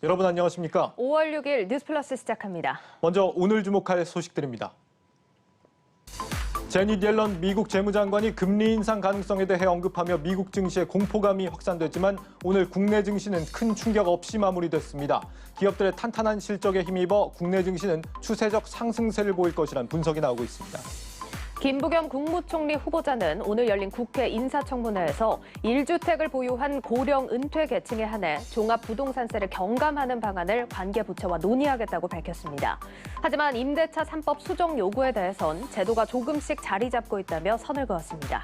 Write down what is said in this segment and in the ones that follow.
여러분 안녕하십니까? 5월 6일 뉴스플러스 시작합니다. 먼저 오늘 주목할 소식들입니다. 제닛 옐런 미국 재무장관이 금리 인상 가능성에 대해 언급하며 미국 증시의 공포감이 확산됐지만 오늘 국내 증시는 큰 충격 없이 마무리됐습니다. 기업들의 탄탄한 실적에 힘입어 국내 증시는 추세적 상승세를 보일 것이라는 분석이 나오고 있습니다. 김부겸 국무총리 후보자는 오늘 열린 국회 인사청문회에서 1주택을 보유한 고령 은퇴 계층에 한해 종합부동산세를 경감하는 방안을 관계부처와 논의하겠다고 밝혔습니다. 하지만 임대차 3법 수정 요구에 대해선 제도가 조금씩 자리 잡고 있다며 선을 그었습니다.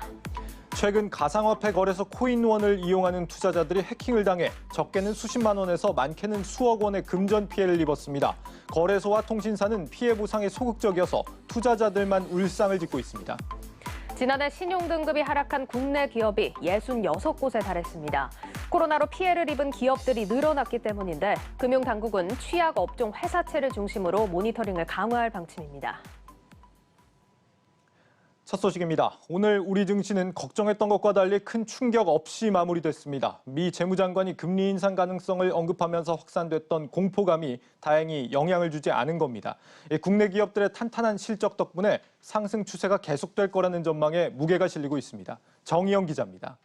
최근 가상화폐 거래소 코인원을 이용하는 투자자들이 해킹을 당해 적게는 수십만 원에서 많게는 수억 원의 금전 피해를 입었습니다. 거래소와 통신사는 피해 보상에 소극적이어서 투자자들만 울상을 짓고 있습니다. 지난해 신용등급이 하락한 국내 기업이 66곳에 달했습니다. 코로나로 피해를 입은 기업들이 늘어났기 때문인데 금융당국은 취약 업종 회사채를 중심으로 모니터링을 강화할 방침입니다. 첫 소식입니다. 오늘 우리 증시는 걱정했던 것과 달리 큰 충격 없이 마무리됐습니다. 미 재무장관이 금리 인상 가능성을 언급하면서 확산됐던 공포감이 다행히 영향을 주지 않은 겁니다. 국내 기업들의 탄탄한 실적 덕분에 상승 추세가 계속될 거라는 전망에 무게가 실리고 있습니다. 정희영 기자입니다.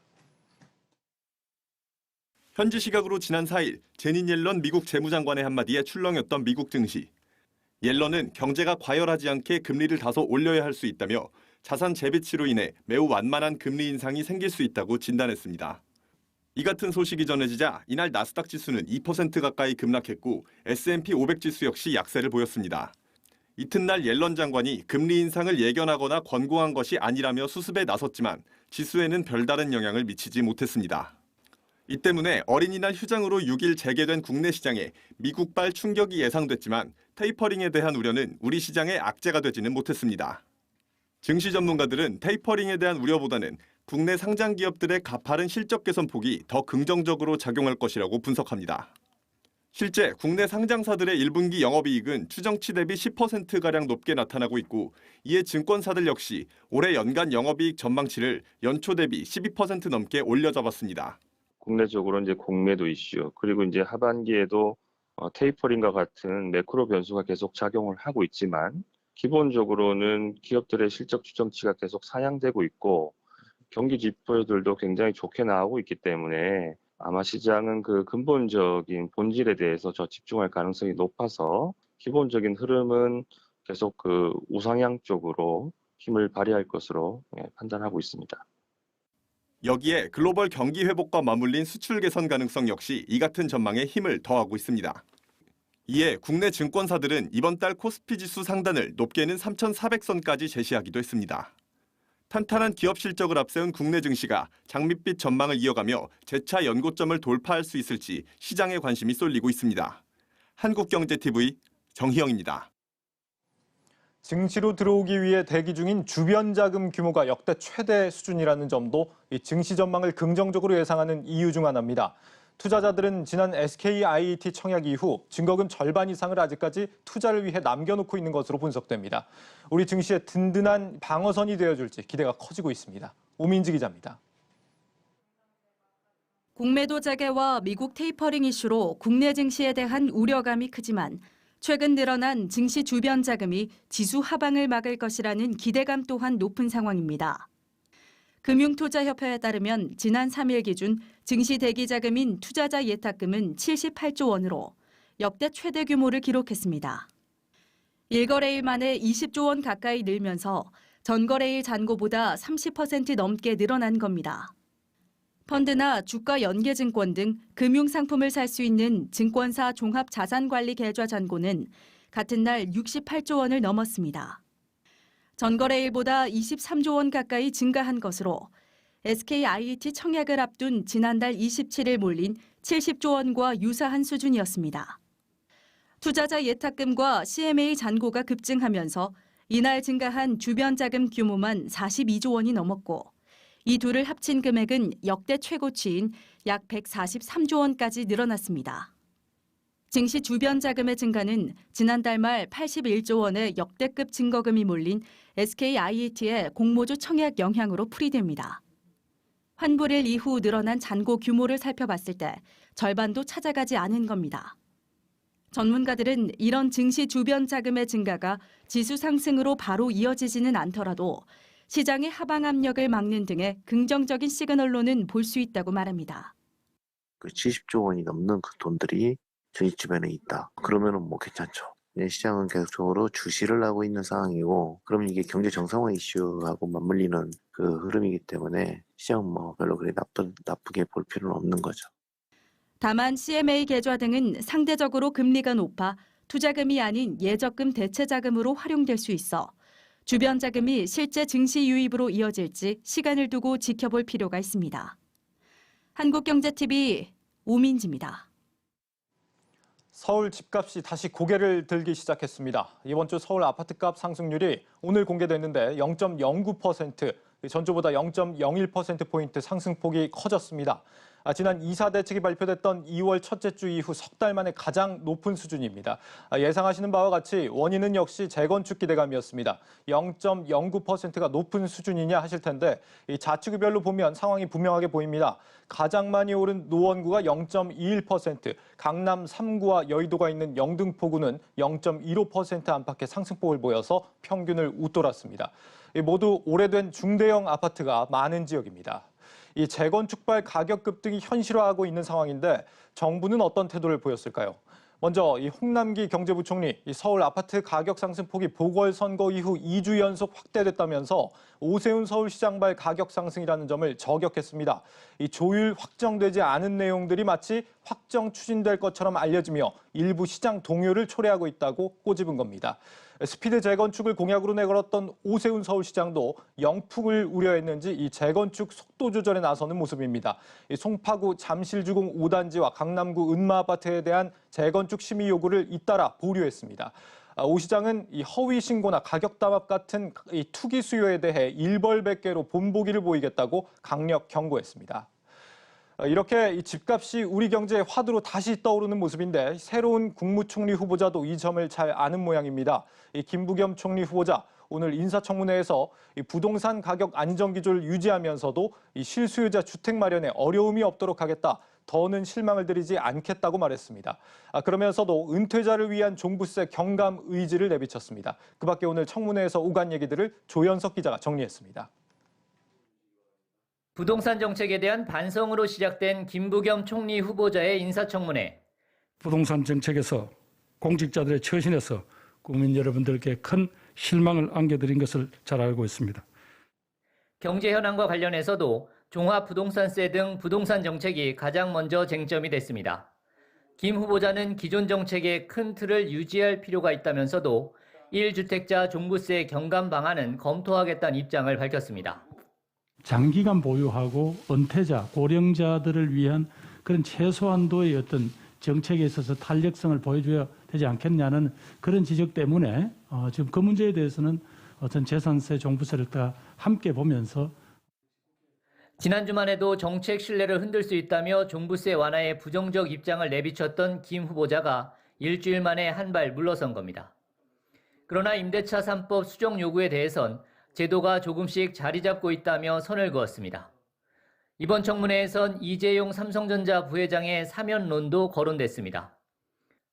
현지 시각으로 지난 4일 제닛 옐런 미국 재무장관의 한마디에 출렁였던 미국 증시. 옐런은 경제가 과열하지 않게 금리를 다소 올려야 할 수 있다며 자산 재배치로 인해 매우 완만한 금리 인상이 생길 수 있다고 진단했습니다. 이 같은 소식이 전해지자 이날 나스닥 지수는 2% 가까이 급락했고 S&P 500 지수 역시 약세를 보였습니다. 이튿날 옐런 장관이 금리 인상을 예견하거나 권고한 것이 아니라며 수습에 나섰지만 지수에는 별다른 영향을 미치지 못했습니다. 이 때문에 어린이날 휴장으로 6일 재개된 국내 시장에 미국발 충격이 예상됐지만 테이퍼링에 대한 우려는 우리 시장의 악재가 되지는 못했습니다. 증시 전문가들은 테이퍼링에 대한 우려보다는 국내 상장 기업들의 가파른 실적 개선 폭이 더 긍정적으로 작용할 것이라고 분석합니다. 실제 국내 상장사들의 1분기 영업이익은 추정치 대비 10%가량 높게 나타나고 있고 이에 증권사들 역시 올해 연간 영업이익 전망치를 연초 대비 12% 넘게 올려잡았습니다. 국내적으로 이제 공매도 이슈 그리고 이제 하반기에도 테이퍼링과 같은 매크로 변수가 계속 작용을 하고 있지만 기본적으로는 기업들의 실적 추정치가 계속 상향되고 있고 경기 지표들도 굉장히 좋게 나오고 있기 때문에 아마 시장은 그 근본적인 본질에 대해서 더 집중할 가능성이 높아서 기본적인 흐름은 계속 그 우상향 쪽으로 힘을 발휘할 것으로 판단하고 있습니다. 여기에 글로벌 경기 회복과 맞물린 수출 개선 가능성 역시 이 같은 전망에 힘을 더하고 있습니다. 이에 국내 증권사들은 이번 달 코스피 지수 상단을 높게는 3,400선까지 제시하기도 했습니다. 탄탄한 기업 실적을 앞세운 국내 증시가 장밋빛 전망을 이어가며 재차 연고점을 돌파할 수 있을지 시장의 관심이 쏠리고 있습니다. 한국경제TV 정희영입니다. 증시로 들어오기 위해 대기 중인 주변 자금 규모가 역대 최대 수준이라는 점도 이 증시 전망을 긍정적으로 예상하는 이유 중 하나입니다. 투자자들은 지난 SK-IET 청약 이후 증거금 절반 이상을 아직까지 투자를 위해 남겨놓고 있는 것으로 분석됩니다. 우리 증시의 든든한 방어선이 되어줄지 기대가 커지고 있습니다. 오민지 기자입니다. 공매도 재개와 미국 테이퍼링 이슈로 국내 증시에 대한 우려감이 크지만 최근 늘어난 증시 주변 자금이 지수 하방을 막을 것이라는 기대감 또한 높은 상황입니다. 금융투자협회에 따르면 지난 3일 기준 증시 대기 자금인 투자자 예탁금은 78조 원으로 역대 최대 규모를 기록했습니다. 1거래일 만에 20조 원 가까이 늘면서 전거래일 잔고보다 30% 넘게 늘어난 겁니다. 펀드나 주가 연계증권 등 금융상품을 살 수 있는 증권사 종합자산관리 계좌 잔고는 같은 날 68조 원을 넘었습니다. 전거래일보다 23조 원 가까이 증가한 것으로 SK-IET 청약을 앞둔 지난달 27일 몰린 70조 원과 유사한 수준이었습니다. 투자자 예탁금과 CMA 잔고가 급증하면서 이날 증가한 주변 자금 규모만 42조 원이 넘었고 이 둘을 합친 금액은 역대 최고치인 약 143조 원까지 늘어났습니다. 증시 주변 자금의 증가는 지난달 말 81조 원의 역대급 증거금이 몰린 SK-IET의 공모주 청약 영향으로 풀이됩니다. 환불일 이후 늘어난 잔고 규모를 살펴봤을 때 절반도 찾아가지 않은 겁니다. 전문가들은 이런 증시 주변 자금의 증가가 지수 상승으로 바로 이어지지는 않더라도 시장의 하방 압력을 막는 등의 긍정적인 시그널로는 볼 수 있다고 말합니다. 그 70조 원이 넘는 그 돈들이 전시 주변에 있다. 그러면은 뭐 괜찮죠. 시장은 계속적으로 주시를 하고 있는 상황이고, 그러면 이게 경제 정상화 이슈하고 맞물리는 그 흐름이기 때문에 시장은 뭐 별로 그리 나쁘게 볼 필요는 없는 거죠. 다만 CMA 계좌 등은 상대적으로 금리가 높아 투자금이 아닌 예적금 대체 자금으로 활용될 수 있어 주변 자금이 실제 증시 유입으로 이어질지 시간을 두고 지켜볼 필요가 있습니다. 한국경제TV 오민지입니다. 서울 집값이 다시 고개를 들기 시작했습니다. 이번 주 서울 아파트값 상승률이 오늘 공개됐는데 0.09%, 전주보다 0.01%포인트 상승폭이 커졌습니다. 지난 이사 대책이 발표됐던 2월 첫째 주 이후 석 달 만에 가장 높은 수준입니다. 예상하시는 바와 같이 원인은 역시 재건축 기대감이었습니다. 0.09%가 높은 수준이냐 하실 텐데 이 자치구별로 보면 상황이 분명하게 보입니다. 가장 많이 오른 노원구가 0.21%, 강남 3구와 여의도가 있는 영등포구는 0.15% 안팎의 상승폭을 보여서 평균을 웃돌았습니다. 모두 오래된 중대형 아파트가 많은 지역입니다. 이 재건축발 가격 급등이 현실화하고 있는 상황인데 정부는 어떤 태도를 보였을까요? 먼저 이 홍남기 경제부총리, 이 서울 아파트 가격 상승폭이 보궐선거 이후 2주 연속 확대됐다면서 오세훈 서울시장발 가격 상승이라는 점을 저격했습니다. 이 조율 확정되지 않은 내용들이 마치 확정 추진될 것처럼 알려지며 일부 시장 동요를 초래하고 있다고 꼬집은 겁니다. 스피드 재건축을 공약으로 내걸었던 오세훈 서울시장도 영풍을 우려했는지 이 재건축 속도 조절에 나서는 모습입니다. 송파구 잠실주공 5단지와 강남구 은마아파트에 대한 재건축 심의 요구를 잇따라 보류했습니다. 오 시장은 이 허위 신고나 가격 담합 같은 이 투기 수요에 대해 일벌백계로 본보기를 보이겠다고 강력 경고했습니다. 이렇게 이 집값이 우리 경제의 화두로 다시 떠오르는 모습인데 새로운 국무총리 후보자도 이 점을 잘 아는 모양입니다. 이 김부겸 총리 후보자 오늘 인사청문회에서 이 부동산 가격 안정 기조를 유지하면서도 이 실수요자 주택 마련에 어려움이 없도록 하겠다. 더는 실망을 드리지 않겠다고 말했습니다. 그러면서도 은퇴자를 위한 종부세 경감 의지를 내비쳤습니다. 그 밖에 오늘 청문회에서 오간 얘기들을 조현석 기자가 정리했습니다. 부동산 정책에 대한 반성으로 시작된 김부겸 총리 후보자의 인사청문회. 부동산 정책에서 공직자들의 처신에서 국민 여러분들께 큰 실망을 안겨드린 것을 잘 알고 있습니다. 경제 현황과 관련해서도 종합부동산세 등 부동산 정책이 가장 먼저 쟁점이 됐습니다. 김 후보자는 기존 정책의 큰 틀을 유지할 필요가 있다면서도 1주택자 종부세 경감 방안은 검토하겠다는 입장을 밝혔습니다. 장기간 보유하고 은퇴자, 고령자들을 위한 그런 최소한도의 어떤 정책에 있어서 탄력성을 보여줘야 되지 않겠냐는 그런 지적 때문에 지금 그 문제에 대해서는 어떤 재산세, 종부세를 다 함께 보면서 지난 주만 해도 정책 신뢰를 흔들 수 있다며 종부세 완화에 부정적 입장을 내비쳤던 김 후보자가 일주일 만에 한 발 물러선 겁니다. 그러나 임대차 3법 수정 요구에 대해선 제도가 조금씩 자리 잡고 있다며 선을 그었습니다. 이번 청문회에선 이재용 삼성전자 부회장의 사면론도 거론됐습니다.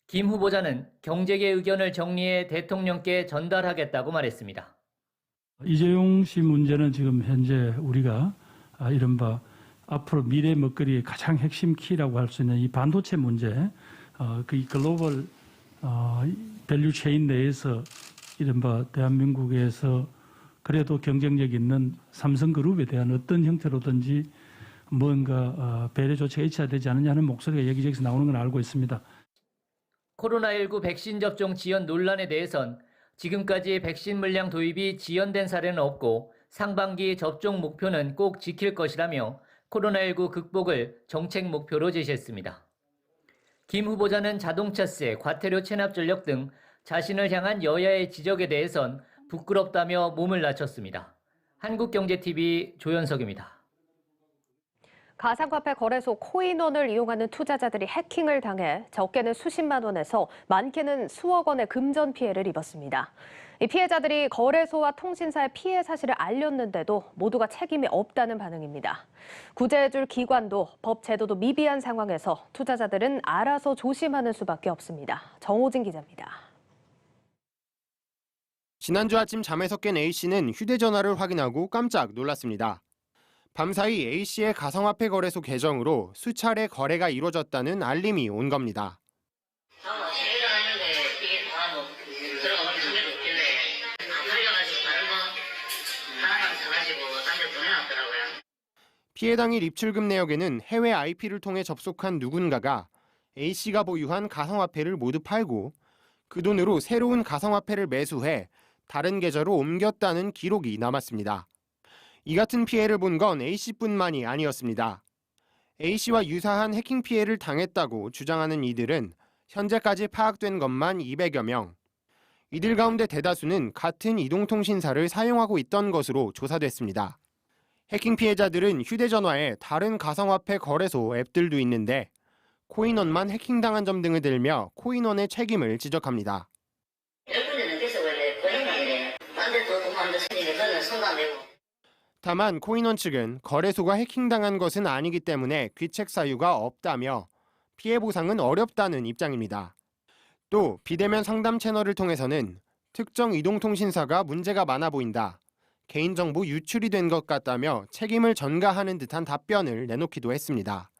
김 후보자는 경제계 의견을 정리해 대통령께 전달하겠다고 말했습니다. 이재용 씨 문제는 지금 현재 우리가 이른바 앞으로 미래 먹거리의 가장 핵심 키라고 할 수 있는 이 반도체 문제, 그 글로벌 밸류 체인 내에서 이른바 대한민국에서 그래도 경쟁력 있는 삼성그룹에 대한 어떤 형태로든지 뭔가 배려 조치가 있어야 되지 않느냐는 목소리가 여기저기서 나오는 건 알고 있습니다. 코로나19 백신 접종 지연 논란에 대해선 지금까지 백신 물량 도입이 지연된 사례는 없고 상반기 접종 목표는 꼭 지킬 것이라며 코로나19 극복을 정책 목표로 제시했습니다. 김 후보자는 자동차세, 과태료 체납 전력 등 자신을 향한 여야의 지적에 대해선 부끄럽다며 몸을 낮췄습니다. 한국경제TV 조현석입니다. 가상화폐 거래소 코인원을 이용하는 투자자들이 해킹을 당해 적게는 수십만 원에서 많게는 수억 원의 금전 피해를 입었습니다. 이 피해자들이 거래소와 통신사에 피해 사실을 알렸는데도 모두가 책임이 없다는 반응입니다. 구제해줄 기관도 법 제도도 미비한 상황에서 투자자들은 알아서 조심하는 수밖에 없습니다. 정호진 기자입니다. 지난주 아침 잠에서 깬 A씨는 휴대전화를 확인하고 깜짝 놀랐습니다. 밤사이 A씨의 가상화폐 거래소 계정으로 수차례 거래가 이루어졌다는 알림이 온 겁니다. 피해 당일 입출금 내역에는 해외 IP를 통해 접속한 누군가가 A씨가 보유한 가상화폐를 모두 팔고 그 돈으로 새로운 가상화폐를 매수해 다른 계좌로 옮겼다는 기록이 남았습니다. 이 같은 피해를 본 건 A씨뿐만이 아니었습니다. A씨와 유사한 해킹 피해를 당했다고 주장하는 이들은 현재까지 파악된 것만 200여 명. 이들 가운데 대다수는 같은 이동통신사를 사용하고 있던 것으로 조사됐습니다. 해킹 피해자들은 휴대전화에 다른 가상화폐 거래소 앱들도 있는데 코인원만 해킹당한 점 등을 들며 코인원의 책임을 지적합니다. 다만 코인원 측은 거래소가 해킹당한 것은 아니기 때문에 귀책 사유가 없다며 피해 보상은 어렵다는 입장입니다. 또 비대면 상담 채널을 통해서는 특정 이동통신사가 문제가 많아 보인다. 개인정보 유출이 된 것 같다며 책임을 전가하는 듯한 답변을 내놓기도 했습니다.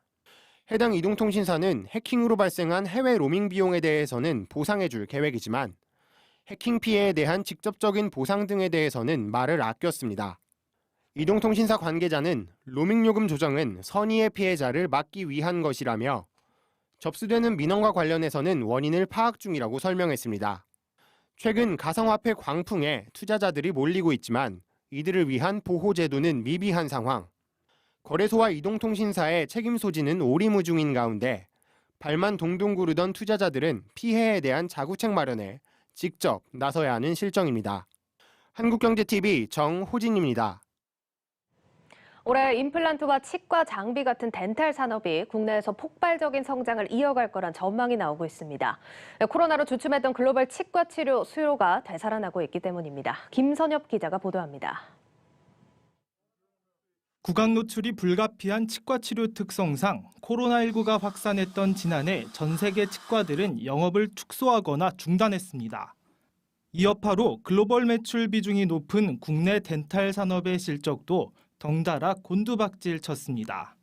해당 이동통신사는 해킹으로 발생한 해외 로밍 비용에 대해서는 보상해줄 계획이지만 해킹 피해에 대한 직접적인 보상 등에 대해서는 말을 아꼈습니다. 이동통신사 관계자는 로밍 요금 조정은 선의의 피해자를 막기 위한 것이라며 접수되는 민원과 관련해서는 원인을 파악 중이라고 설명했습니다. 최근 가상화폐 광풍에 투자자들이 몰리고 있지만 이들을 위한 보호제도는 미비한 상황. 거래소와 이동통신사의 책임 소지는 오리무중인 가운데 발만 동동 구르던 투자자들은 피해에 대한 자구책 마련에 직접 나서야 하는 실정입니다. 한국경제TV 정호진입니다. 올해 임플란트와 치과 장비 같은 덴탈 산업이 국내에서 폭발적인 성장을 이어갈 거란 전망이 나오고 있습니다. 코로나로 주춤했던 글로벌 치과 치료 수요가 되살아나고 있기 때문입니다. 김선엽 기자가 보도합니다. 구강 노출이 불가피한 치과 치료 특성상 코로나19가 확산했던 지난해 전 세계 치과들은 영업을 축소하거나 중단했습니다. 이 여파로 글로벌 매출 비중이 높은 국내 덴탈 산업의 실적도 덩달아 곤두박질 쳤습니다.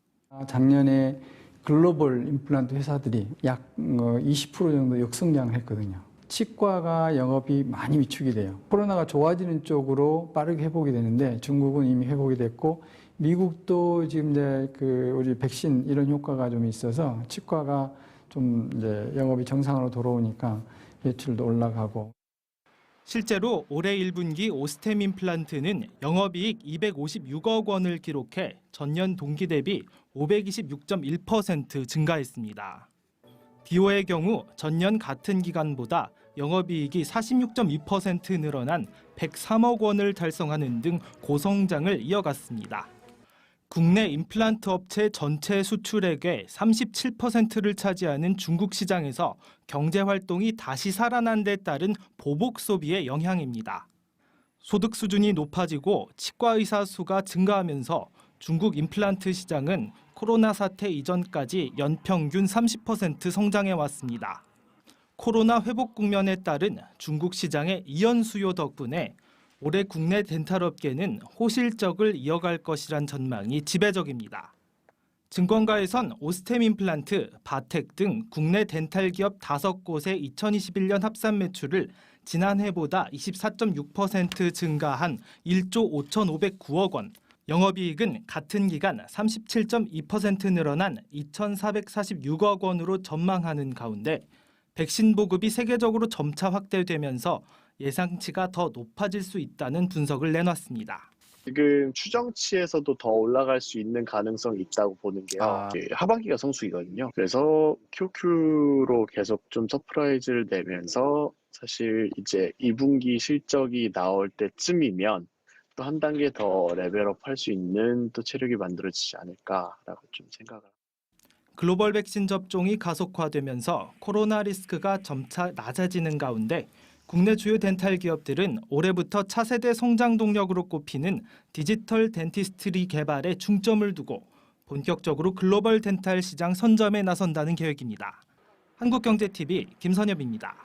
작년에 글로벌 임플란트 회사들이 약 20% 정도 역성장을 했거든요. 치과가 영업이 많이 위축이 돼요. 코로나가 좋아지는 쪽으로 빠르게 회복이 되는데 중국은 이미 회복이 됐고 미국도 지금 이제 우리 백신 이런 효과가 좀 있어서 치과가 좀 이제 영업이 정상으로 돌아오니까 매출도 올라가고. 실제로 올해 1분기 오스템 임플란트는 영업이익 256억 원을 기록해 전년 동기 대비 526.1% 증가했습니다. 디오의 경우 전년 같은 기간보다 영업이익이 46.2% 늘어난 103억 원을 달성하는 등 고성장을 이어갔습니다. 국내 임플란트 업체 전체 수출액의 37%를 차지하는 중국 시장에서 경제 활동이 다시 살아난 데 따른 보복 소비의 영향입니다. 소득 수준이 높아지고 치과 의사 수가 증가하면서 중국 임플란트 시장은 코로나 사태 이전까지 연평균 30% 성장해 왔습니다. 코로나 회복 국면에 따른 중국 시장의 이연 수요 덕분에 올해 국내 덴탈 업계는 호실적을 이어갈 것이란 전망이 지배적입니다. 증권가에선 오스템 임플란트, 바텍 등 국내 덴탈 기업 5곳의 2021년 합산 매출을 지난해보다 24.6% 증가한 1조 5,509억 원, 영업이익은 같은 기간 37.2% 늘어난 2,446억 원으로 전망하는 가운데 백신 보급이 세계적으로 점차 확대되면서 예상치가 더 높아질 수 있다는 분석을 내놨습니다. 지금 추정치에서도 더 올라갈 수 있는 가능성이 있다고 보는 게요. 하반기가 성수기거든요. 그래서 QQ로 계속 좀 서프라이즈를 내면서 사실 이제 2분기 실적이 나올 때쯤이면 또 한 단계 더 레벨업 할 수 있는 또 체력이 만들어지지 않을까라고 좀 생각을 합니다. 글로벌 백신 접종이 가속화되면서 코로나 리스크가 점차 낮아지는 가운데 국내 주요 덴탈 기업들은 올해부터 차세대 성장 동력으로 꼽히는 디지털 덴티스트리 개발에 중점을 두고 본격적으로 글로벌 덴탈 시장 선점에 나선다는 계획입니다. 한국경제TV 김선엽입니다.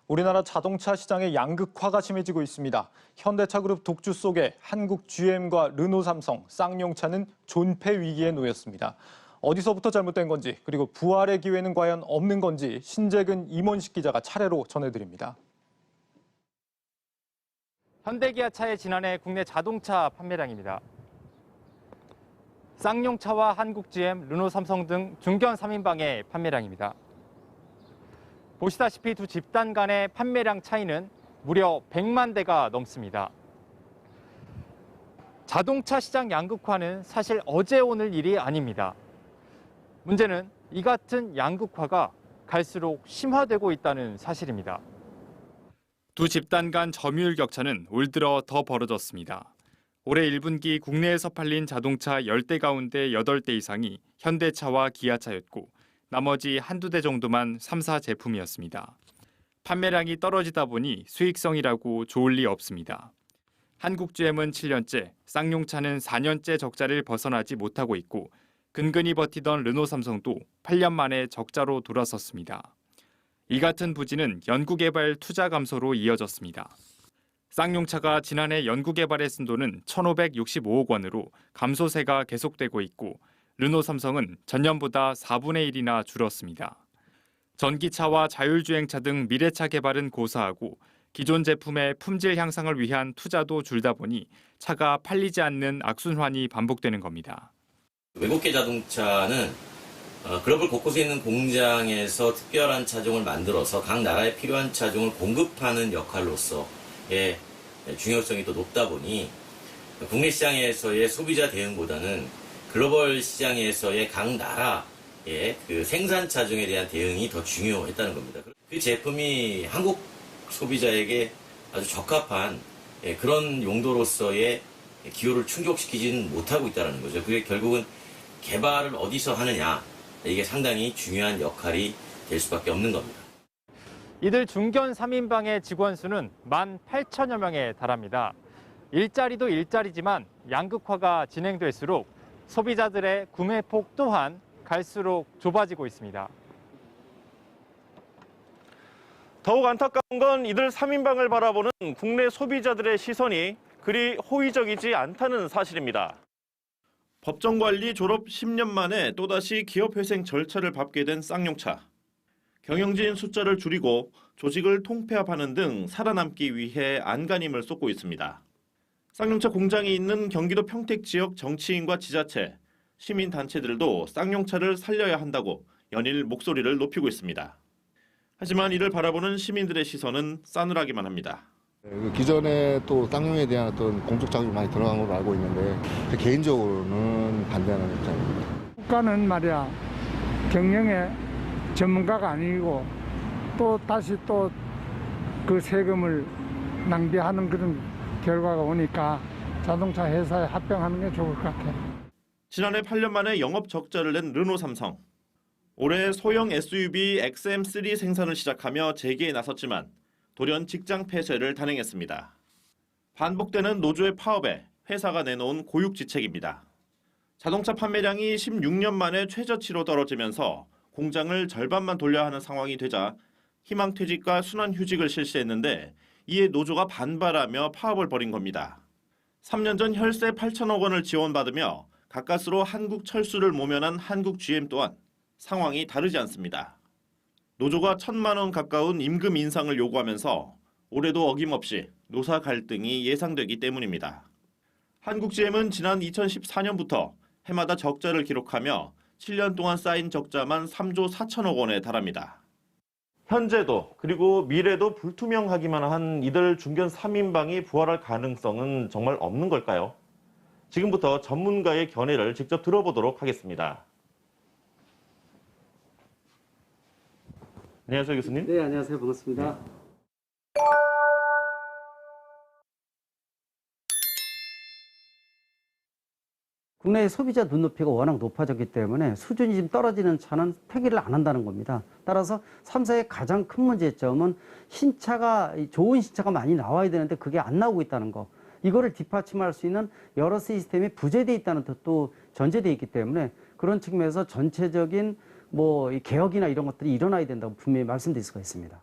우리나라 자동차 시장의 양극화가 심해지고 있습니다. 현대차 그룹 독주 속에 한국 GM과 르노 삼성, 쌍용차는 존폐 위기에 놓였습니다. 어디서부터 잘못된 건지 그리고 부활의 기회는 과연 없는 건지 신재근 임원식 기자가 차례로 전해드립니다. 현대기아차의 지난해 국내 자동차 판매량입니다. 쌍용차와 한국 GM, 르노 삼성 등 중견 3인방의 판매량입니다. 보시다시피 두 집단 간의 판매량 차이는 무려 100만 대가 넘습니다. 자동차 시장 양극화는 사실 어제 오늘 일이 아닙니다. 문제는 이 같은 양극화가 갈수록 심화되고 있다는 사실입니다. 두 집단 간 점유율 격차는 올 들어 더 벌어졌습니다. 올해 1분기 국내에서 팔린 자동차 10대 가운데 8대 이상이 현대차와 기아차였고 나머지 한두 대 정도만 3사 제품이었습니다. 판매량이 떨어지다 보니 수익성이라고 좋을 리 없습니다. 한국 GM은 7년째, 쌍용차는 4년째 적자를 벗어나지 못하고 있고 근근히 버티던 르노 삼성도 8년 만에 적자로 돌아섰습니다. 이 같은 부진은 연구개발 투자 감소로 이어졌습니다. 쌍용차가 지난해 연구개발에 쓴 돈은 1,565억 원으로 감소세가 계속되고 있고 르노 삼성은 전년보다 4분의 1이나 줄었습니다. 전기차와 자율주행차 등 미래차 개발은 고사하고 기존 제품의 품질 향상을 위한 투자도 줄다 보니 차가 팔리지 않는 악순환이 반복되는 겁니다. 외국계 자동차는 글로벌 곳곳에 있는 공장에서 특별한 차종을 만들어서 각 나라에 필요한 차종을 공급하는 역할로서의 중요성이 더 높다 보니 국내 시장에서의 소비자 대응보다는 글로벌 시장에서의 각 나라의 그 생산 차종에 대한 대응이 더 중요했다는 겁니다. 그 제품이 한국 소비자에게 아주 적합한 그런 용도로서의 기호를 충족시키지는 못하고 있다는 거죠. 그게 결국은 개발을 어디서 하느냐, 이게 상당히 중요한 역할이 될 수밖에 없는 겁니다. 이들 중견 3인방의 직원 수는 18,000여 명에 달합니다. 일자리도 일자리지만 양극화가 진행될수록 소비자들의 구매폭 또한 갈수록 좁아지고 있습니다. 더욱 안타까운 건 이들 3인방을 바라보는 국내 소비자들의 시선이 그리 호의적이지 않다는 사실입니다. 법정관리 졸업 10년 만에 또다시 기업회생 절차를 밟게 된 쌍용차. 경영진 숫자를 줄이고 조직을 통폐합하는 등 살아남기 위해 안간힘을 쏟고 있습니다. 쌍용차 공장이 있는 경기도 평택 지역 정치인과 지자체, 시민단체들도 쌍용차를 살려야 한다고 연일 목소리를 높이고 있습니다. 하지만 이를 바라보는 시민들의 시선은 싸늘하기만 합니다. 기존에 또 쌍용에 대한 어떤 공적 자금이 많이 들어간 걸로 알고 있는데 개인적으로는 반대하는 입장입니다. 국가는 말이야 경영의 전문가가 아니고 또 다시 또 그 세금을 낭비하는 그런 결과가 오니까 자동차 회사에 합병하는 게 좋을 것 같아요. 지난해 8년 만에 영업 적자를 낸 르노 삼성. 올해 소형 SUV XM3 생산을 시작하며 재기에 나섰지만 돌연 직장 폐쇄를 단행했습니다. 반복되는 노조의 파업에 회사가 내놓은 고육지책입니다. 자동차 판매량이 16년 만에 최저치로 떨어지면서 공장을 절반만 돌려야 하는 상황이 되자 희망퇴직과 순환휴직을 실시했는데 이에 노조가 반발하며 파업을 벌인 겁니다. 3년 전 혈세 8천억 원을 지원받으며 가까스로 한국 철수를 모면한 한국 GM 또한 상황이 다르지 않습니다. 노조가 1,000만 원 가까운 임금 인상을 요구하면서 올해도 어김없이 노사 갈등이 예상되기 때문입니다. 한국 GM은 지난 2014년부터 해마다 적자를 기록하며 7년 동안 쌓인 적자만 3조 4천억 원에 달합니다. 현재도 그리고 미래도 불투명하기만 한 이들 중견 3인방이 부활할 가능성은 정말 없는 걸까요? 지금부터 전문가의 견해를 직접 들어보도록 하겠습니다. 안녕하세요, 교수님. 네, 안녕하세요. 반갑습니다. 국내의 소비자 눈높이가 워낙 높아졌기 때문에 수준이 좀 떨어지는 차는 폐기를 안 한다는 겁니다. 따라서 3사의 가장 큰 문제점은 좋은 신차가 많이 나와야 되는데 그게 안 나오고 있다는 거. 이거를 뒷받침할 수 있는 여러 시스템이 부재되어 있다는 것도 전제되어 있기 때문에 그런 측면에서 전체적인 이 개혁이나 이런 것들이 일어나야 된다고 분명히 말씀드릴 수가 있습니다.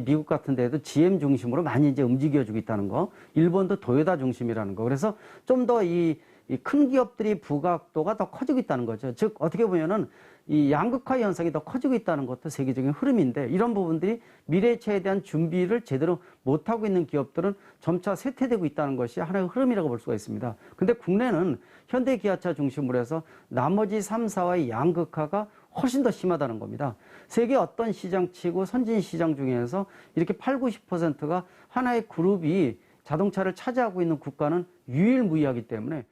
미국 같은 데도 GM 중심으로 많이 이제 움직여주고 있다는 거, 일본도 도요타 중심이라는 거. 그래서 좀 더 이 큰 기업들이 부각도가 더 커지고 있다는 거죠. 즉 어떻게 보면은 이 양극화 현상이 더 커지고 있다는 것도 세계적인 흐름인데 이런 부분들이 미래차에 대한 준비를 제대로 못하고 있는 기업들은 점차 쇠퇴되고 있다는 것이 하나의 흐름이라고 볼 수가 있습니다. 근데 국내는 현대 기아차 중심으로 해서 나머지 3사와의 양극화가 훨씬 더 심하다는 겁니다. 세계 어떤 시장치고 선진 시장 중에서 이렇게 80~90%가 하나의 그룹이 자동차를 차지하고 있는 국가는 유일무이하기 때문에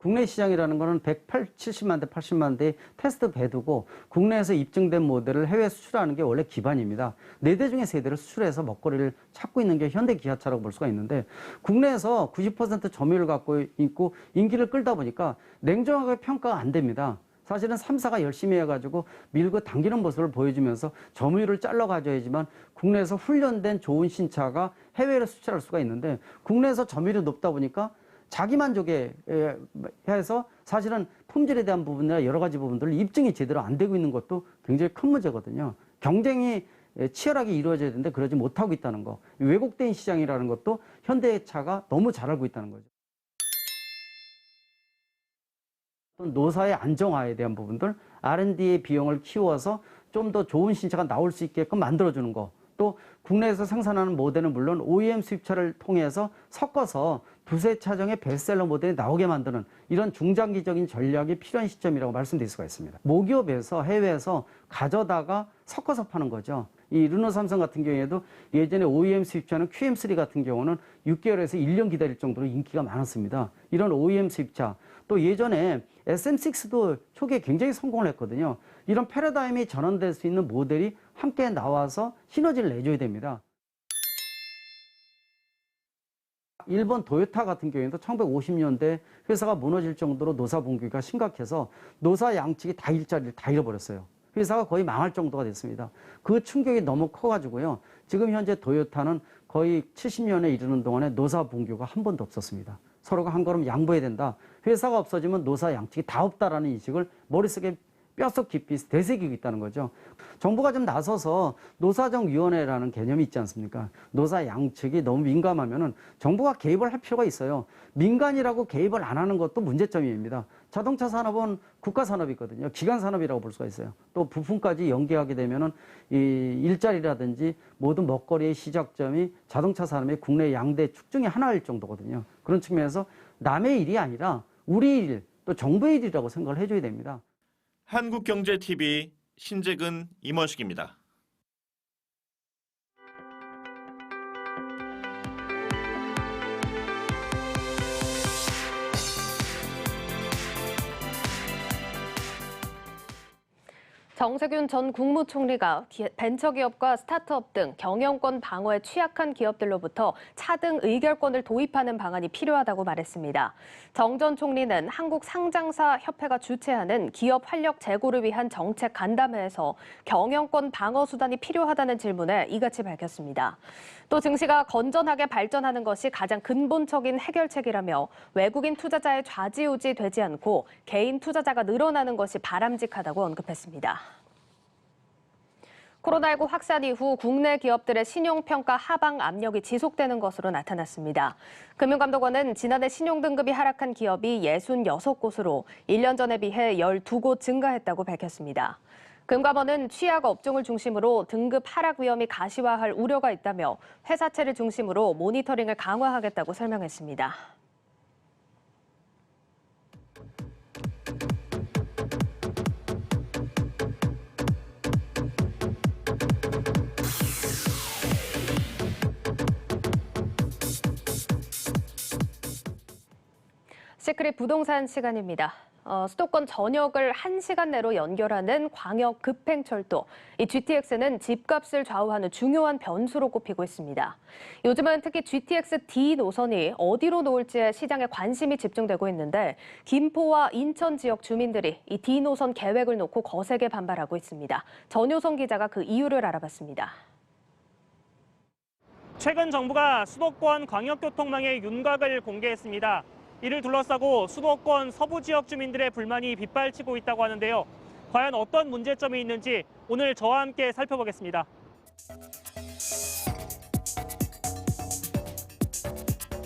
국내 시장이라는 거는 170만 대, 80만 대의 테스트 배두고 국내에서 입증된 모델을 해외 수출하는 게 원래 기반입니다. 4대 중에 3대를 수출해서 먹거리를 찾고 있는 게 현대 기아차라고 볼 수가 있는데 국내에서 90% 점유율을 갖고 있고 인기를 끌다 보니까 냉정하게 평가가 안 됩니다. 사실은 3사가 열심히 해가지고 밀고 당기는 모습을 보여주면서 점유율을 잘라 가져야지만 국내에서 훈련된 좋은 신차가 해외로 수출할 수가 있는데 국내에서 점유율이 높다 보니까 자기 만족에 해서 사실은 품질에 대한 부분이나 여러 가지 부분들 입증이 제대로 안 되고 있는 것도 굉장히 큰 문제거든요. 경쟁이 치열하게 이루어져야 되는데 그러지 못하고 있다는 거. 왜곡된 시장이라는 것도 현대차가 너무 잘 알고 있다는 거죠. 노사의 안정화에 대한 부분들, R&D의 비용을 키워서 좀 더 좋은 신차가 나올 수 있게끔 만들어주는 거. 또 국내에서 생산하는 모델은 물론 OEM 수입차를 통해서 섞어서 두세 차종의 베스트셀러 모델이 나오게 만드는 이런 중장기적인 전략이 필요한 시점이라고 말씀드릴 수가 있습니다. 모기업에서 해외에서 가져다가 섞어서 파는 거죠. 이 르노 삼성 같은 경우에도 예전에 OEM 수입차는 QM3 같은 경우는 6개월에서 1년 기다릴 정도로 인기가 많았습니다. 이런 OEM 수입차, 또 예전에 SM6도 초기에 굉장히 성공을 했거든요. 이런 패러다임이 전환될 수 있는 모델이 함께 나와서 시너지를 내줘야 됩니다. 일본 도요타 같은 경우에도 1950년대 회사가 무너질 정도로 노사 붕괴가 심각해서 노사 양측이 다 일자리를 다 잃어버렸어요. 회사가 거의 망할 정도가 됐습니다. 그 충격이 너무 커가지고요. 지금 현재 도요타는 거의 70년에 이르는 동안에 노사 붕괴가 한 번도 없었습니다. 서로가 한 걸음 양보해야 된다. 회사가 없어지면 노사 양측이 다 없다라는 인식을 머릿속에 뼛속 깊이 되새기고 있다는 거죠. 정부가 좀 나서서 노사정위원회라는 개념이 있지 않습니까? 노사 양측이 너무 민감하면은 정부가 개입을 할 필요가 있어요. 민간이라고 개입을 안 하는 것도 문제점입니다. 자동차 산업은 국가 산업이거든요. 기간 산업이라고 볼 수가 있어요. 또 부품까지 연계하게 되면은 이 일자리라든지 모든 먹거리의 시작점이 자동차 산업의 국내 양대 축 중에 하나일 정도거든요. 그런 측면에서 남의 일이 아니라 우리 일, 또 정부의 일이라고 생각을 해줘야 됩니다. 한국경제TV 신재근 임원식입니다. 정세균 전 국무총리가 벤처기업과 스타트업 등 경영권 방어에 취약한 기업들로부터 차등 의결권을 도입하는 방안이 필요하다고 말했습니다. 정 전 총리는 한국상장사협회가 주최하는 기업 활력 제고를 위한 정책 간담회에서 경영권 방어 수단이 필요하다는 질문에 이같이 밝혔습니다. 또 증시가 건전하게 발전하는 것이 가장 근본적인 해결책이라며 외국인 투자자의 좌지우지 되지 않고 개인 투자자가 늘어나는 것이 바람직하다고 언급했습니다. 코로나19 확산 이후 국내 기업들의 신용평가 하방 압력이 지속되는 것으로 나타났습니다. 금융감독원은 지난해 신용등급이 하락한 기업이 66곳으로 1년 전에 비해 12곳 증가했다고 밝혔습니다. 금감원은 취약 업종을 중심으로 등급 하락 위험이 가시화할 우려가 있다며 회사채를 중심으로 모니터링을 강화하겠다고 설명했습니다. 시크릿 부동산 시간입니다. 수도권 전역을 1시간 내로 연결하는 광역 급행철도. 이 GTX는 집값을 좌우하는 중요한 변수로 꼽히고 있습니다. 요즘은 특히 GTX D 노선이 어디로 놓을지에 시장에 관심이 집중되고 있는데 김포와 인천 지역 주민들이 이 D 노선 계획을 놓고 거세게 반발하고 있습니다. 전효성 기자가 그 이유를 알아봤습니다. 최근 정부가 수도권 광역교통망의 윤곽을 공개했습니다. 이를 둘러싸고 수도권 서부 지역 주민들의 불만이 빗발치고 있다고 하는데요. 과연 어떤 문제점이 있는지 오늘 저와 함께 살펴보겠습니다.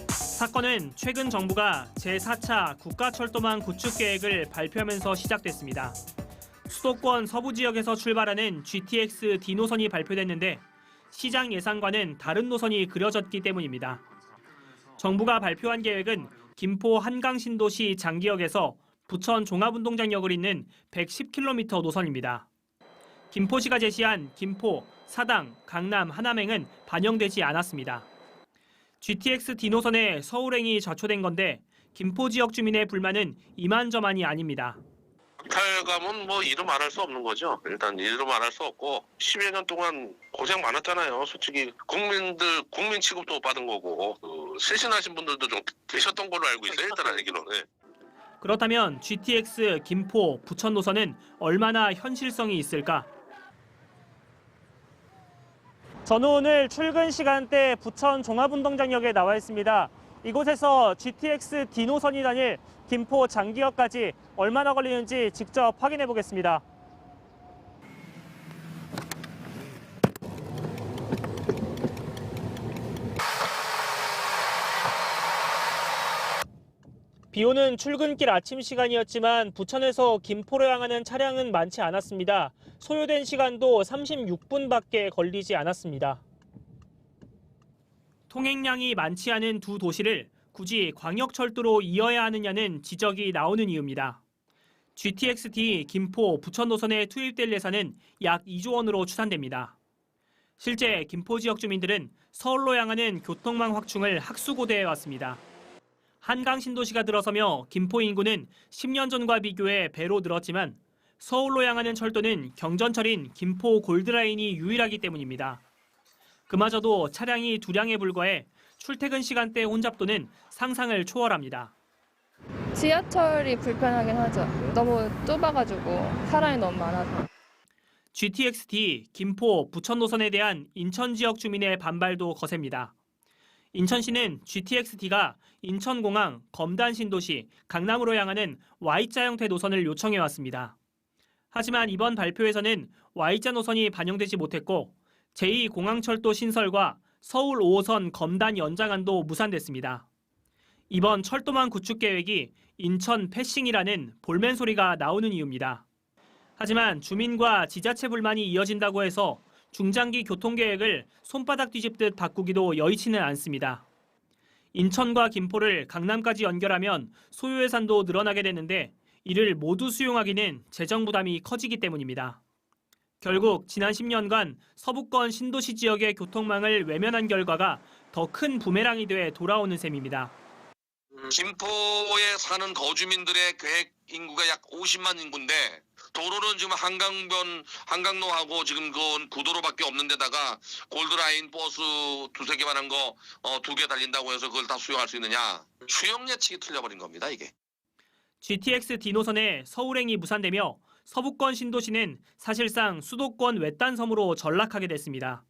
사건은 최근 정부가 제4차 국가철도망 구축 계획을 발표하면서 시작됐습니다. 수도권 서부 지역에서 출발하는 GTX D 노선이 발표됐는데 시장 예상과는 다른 노선이 그려졌기 때문입니다. 정부가 발표한 계획은 김포 한강신도시 장기역에서 부천 종합운동장역을 잇는 110km 노선입니다. 김포시가 제시한 김포, 사당, 강남, 하남행은 반영되지 않았습니다. GTX D 노선의 서울행이 좌초된 건데 김포 지역 주민의 불만은 이만저만이 아닙니다. 탈감은 뭐 이루 말할 수 없는 거죠. 일단 이루 말할 수 없고 10여 년 동안 고생 많았잖아요. 솔직히 국민 취급도 못 받은 거고 실신하신 분들도 좀 계셨던 걸로 알고 있어요. 일단 알기로는. 그렇다면 GTX 김포, 부천 노선은 얼마나 현실성이 있을까? 저는 오늘 출근 시간대 부천 종합운동장역에 나와 있습니다. 이곳에서 GTX D 노선이 다닐 김포 장기역까지 얼마나 걸리는지 직접 확인해 보겠습니다. 비 오는 출근길 아침 시간이었지만 부천에서 김포로 향하는 차량은 많지 않았습니다. 소요된 시간도 36분밖에 걸리지 않았습니다. 통행량이 많지 않은 두 도시를 굳이 광역철도로 이어야 하느냐는 지적이 나오는 이유입니다. GTX-D 김포, 부천 노선에 투입될 예산은 약 2조 원으로 추산됩니다. 실제 김포 지역 주민들은 서울로 향하는 교통망 확충을 학수고대해 왔습니다. 한강 신도시가 들어서며 김포 인구는 10년 전과 비교해 배로 늘었지만 서울로 향하는 철도는 경전철인 김포 골드라인이 유일하기 때문입니다. 그마저도 차량이 2량에 불과해 출퇴근 시간대 혼잡도는 상상을 초월합니다. 지하철이 불편하긴 하죠. 너무 좁아가지고 사람이 너무 많아서. GTX-D 김포, 부천 노선에 대한 인천 지역 주민의 반발도 거셉니다. 인천시는 GTX-D가 인천공항, 검단신도시, 강남으로 향하는 Y자 형태 노선을 요청해왔습니다. 하지만 이번 발표에서는 Y자 노선이 반영되지 못했고 제2공항철도 신설과 서울 5호선 검단 연장안도 무산됐습니다. 이번 철도망 구축 계획이 인천 패싱이라는 볼멘 소리가 나오는 이유입니다. 하지만 주민과 지자체 불만이 이어진다고 해서 중장기 교통계획을 손바닥 뒤집듯 바꾸기도 여의치는 않습니다. 인천과 김포를 강남까지 연결하면 소요 예산도 늘어나게 되는데 이를 모두 수용하기는 재정 부담이 커지기 때문입니다. 결국 지난 10년간 서부권 신도시 지역의 교통망을 외면한 결과가 더 큰 부메랑이 돼 돌아오는 셈입니다. 김포에 사는 거주민들의 계획 인구가 약 50만 인구인데 도로는 지금 한강로하고 지금 그 구도로밖에 없는 데다가 골드라인 버스 2-3개만 한 거 2개 달린다고 해서 그걸 다 수용할 수 있느냐. 수용 예측이 틀려버린 겁니다, 이게. GTX D 노선의 서울행이 무산되며 서부권 신도시는 사실상 수도권 외딴 섬으로 전락하게 됐습니다.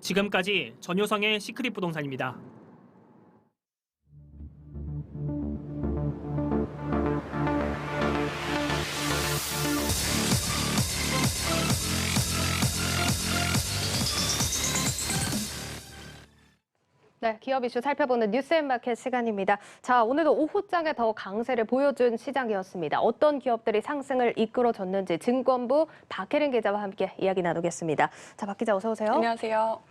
지금까지 전효성의 시크릿 부동산입니다. 네, 기업 이슈 살펴보는 뉴스앤마켓 시간입니다. 자, 오늘도 오후장에 더 강세를 보여준 시장이었습니다. 어떤 기업들이 상승을 이끌어줬는지 증권부 박혜린 기자와 함께 이야기 나누겠습니다. 자, 박 기자 어서 오세요. 안녕하세요.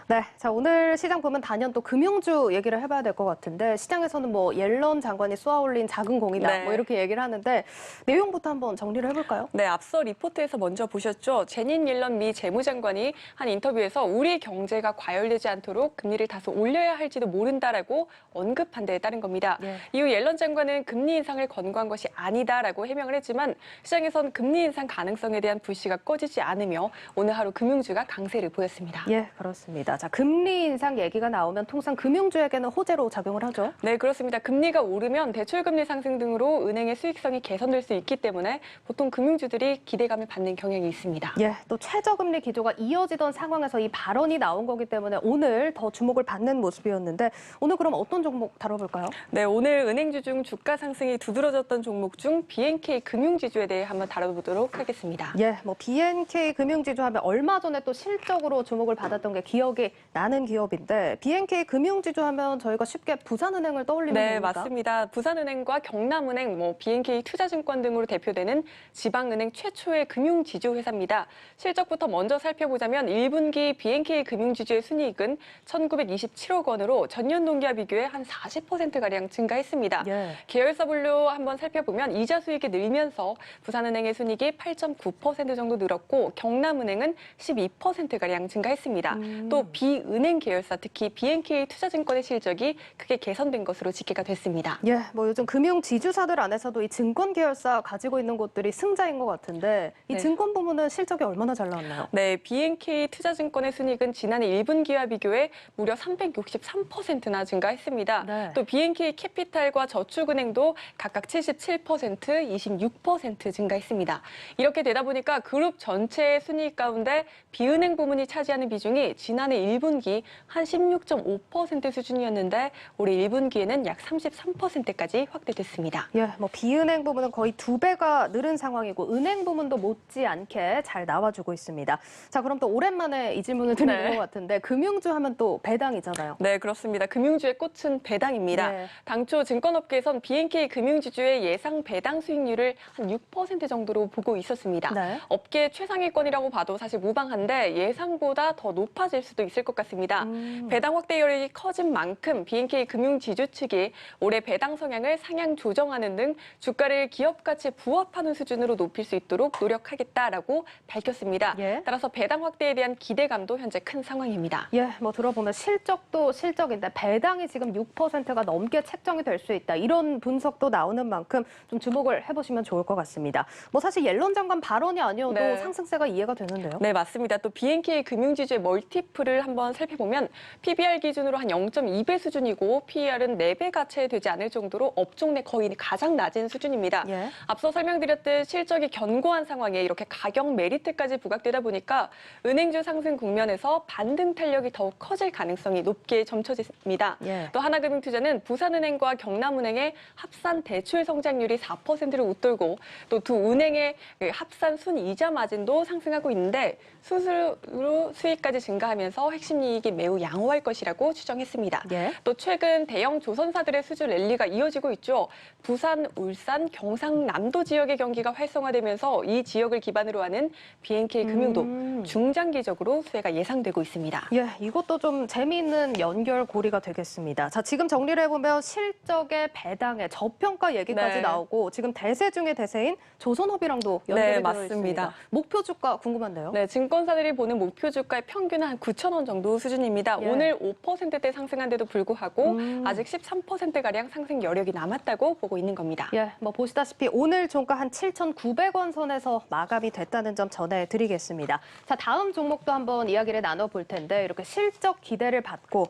네, 자 오늘 시장 보면 단연 또 금융주 얘기를 해봐야 될 것 같은데 시장에서는 뭐 옐런 장관이 쏘아올린 작은 공이다 네. 뭐 이렇게 얘기를 하는데 내용부터 한번 정리를 해볼까요? 네, 앞서 리포트에서 먼저 보셨죠. 제닛 옐런 미 재무장관이 한 인터뷰에서 우리 경제가 과열되지 않도록 금리를 다소 올려야 할지도 모른다라고 언급한 데에 따른 겁니다. 이후 옐런 장관은 금리 인상을 권고한 것이 아니다라고 해명을 했지만 시장에선 금리 인상 가능성에 대한 불씨가 꺼지지 않으며 오늘 하루 금융주가 강세를 보였습니다. 예, 그렇습니다. 자, 금리 인상 얘기가 나오면 통상 금융주에게는 호재로 작용을 하죠. 네, 그렇습니다. 금리가 오르면 대출금리 상승 등으로 은행의 수익성이 개선될 수 있기 때문에 보통 금융주들이 기대감을 받는 경향이 있습니다. 예, 또 최저금리 기조가 이어지던 상황에서 이 발언이 나온 거기 때문에 오늘 더 주목을 받는 모습이었는데 오늘 그럼 어떤 종목 다뤄볼까요? 네, 오늘 은행주 중 주가 상승이 두드러졌던 종목 중 BNK 금융지주에 대해 한번 다뤄보도록 하겠습니다. 예, 뭐 BNK 금융지주 하면 얼마 전에 또 실적으로 주목을 받았던 게 기억이 나는 기업인데 BNK 금융지주 하면 저희가 쉽게 부산은행을 떠올리는 네, 겁니까? 맞습니다. 부산은행과 경남은행, BNK 투자증권 등으로 대표되는 지방은행 최초의 금융지주 회사입니다. 실적부터 먼저 살펴보자면 1분기 BNK 금융지주의 순이익은 1,927억 원으로 전년 동기와 비교해 한 40%가량 증가했습니다. 계열사별로 한번 살펴보면 이자 수익이 늘면서 부산은행의 순이익이 8.9% 정도 늘었고 경남은행은 12%가량 증가했습니다. 또 비은행 계열사, 특히 BNK 투자증권의 실적이 크게 개선된 것으로 집계가 됐습니다. 예, 뭐 요즘 금융 지주사들 안에서도 이 증권 계열사 가지고 있는 곳들이 승자인 것 같은데 이 네. 증권 부문은 실적이 얼마나 잘 나왔나요? 네, BNK 투자증권의 순이익은 지난해 1분기와 비교해 무려 363%나 증가했습니다. 또 BNK 캐피탈과 저축은행도 각각 77%, 26% 증가했습니다. 이렇게 되다 보니까 그룹 전체의 순이익 가운데 비은행 부문이 차지하는 비중이 지난해 1분기 한 16.5% 수준이었는데 올해 1분기에는 약 33%까지 확대됐습니다. 예, 뭐 비은행 부문은 거의 2배가 늘은 상황이고 은행 부문도 못지않게 잘 나와주고 있습니다. 자, 그럼 또 오랜만에 이 질문을 드리는 것 같은데 금융주 하면 또 배당이잖아요. 네, 그렇습니다. 금융주의 꽃은 배당입니다. 당초 증권업계에선 BNK 금융지주의 예상 배당 수익률을 한 6% 정도로 보고 있었습니다. 업계 최상위권이라고 봐도 사실 무방한데 예상보다 더 높아질 수도 있을 것 같습니다. 배당 확대율이 커진 만큼 BNK 금융지주 측이 올해 배당 성향을 상향 조정하는 등 주가를 기업 가치에 부합하는 수준으로 높일 수 있도록 노력하겠다라고 밝혔습니다. 따라서 배당 확대에 대한 기대감도 현재 큰 상황입니다. 예, 뭐 들어보면 실적도 실적인데 배당이 지금 6%가 넘게 책정이 될 수 있다. 이런 분석도 나오는 만큼 좀 주목을 해보시면 좋을 것 같습니다. 뭐 사실 옐런 장관 발언이 아니어도 상승세가 이해가 되는데요. 네, 맞습니다. 또 BNK 금융지주의 멀티플을 한번 살펴보면 PBR 기준으로 한 0.2배 수준이고 PER은 4배가 채 되지 않을 정도로 업종 내 거의 가장 낮은 수준입니다. 앞서 설명드렸듯 실적이 견고한 상황에 이렇게 가격 메리트까지 부각되다 보니까 은행주 상승 국면에서 반등 탄력이 더욱 커질 가능성이 높게 점쳐집니다. 또 하나금융투자는 부산은행과 경남은행의 합산 대출 성장률이 4%를 웃돌고 또 두 은행의 합산 순이자 마진도 상승하고 있는데 수수료 수익까지 증가하면서 핵심 이익이 매우 양호할 것이라고 추정했습니다. 또 최근 대형 조선사들의 수주 랠리가 이어지고 있죠. 부산, 울산, 경상남도 지역의 경기가 활성화되면서 이 지역을 기반으로 하는 BNK 금융도 중장기적으로 수혜가 예상되고 있습니다. 예, 이것도 좀 재미있는 연결고리가 되겠습니다. 자, 지금 정리를 해보면 실적의 배당의 저평가 얘기까지 나오고 지금 대세 중의 대세인 조선업이랑도 연결이 되어 맞습니다. 있습니다. 목표 주가 궁금한데요. 네, 증권사들이 보는 목표 주가의 평균은 한 9,000원 정도 수준입니다. 오늘 5%대 상승한데도 불구하고 아직 13%가량 상승 여력이 남았다고 보고 있는 겁니다. 예, 뭐 보시다시피 오늘 종가 한 7,900원 선에서 마감이 됐다는 점 전해드리겠습니다. 자, 다음 종목도 한번 이야기를 나눠볼 텐데 이렇게 실적 기대를 받고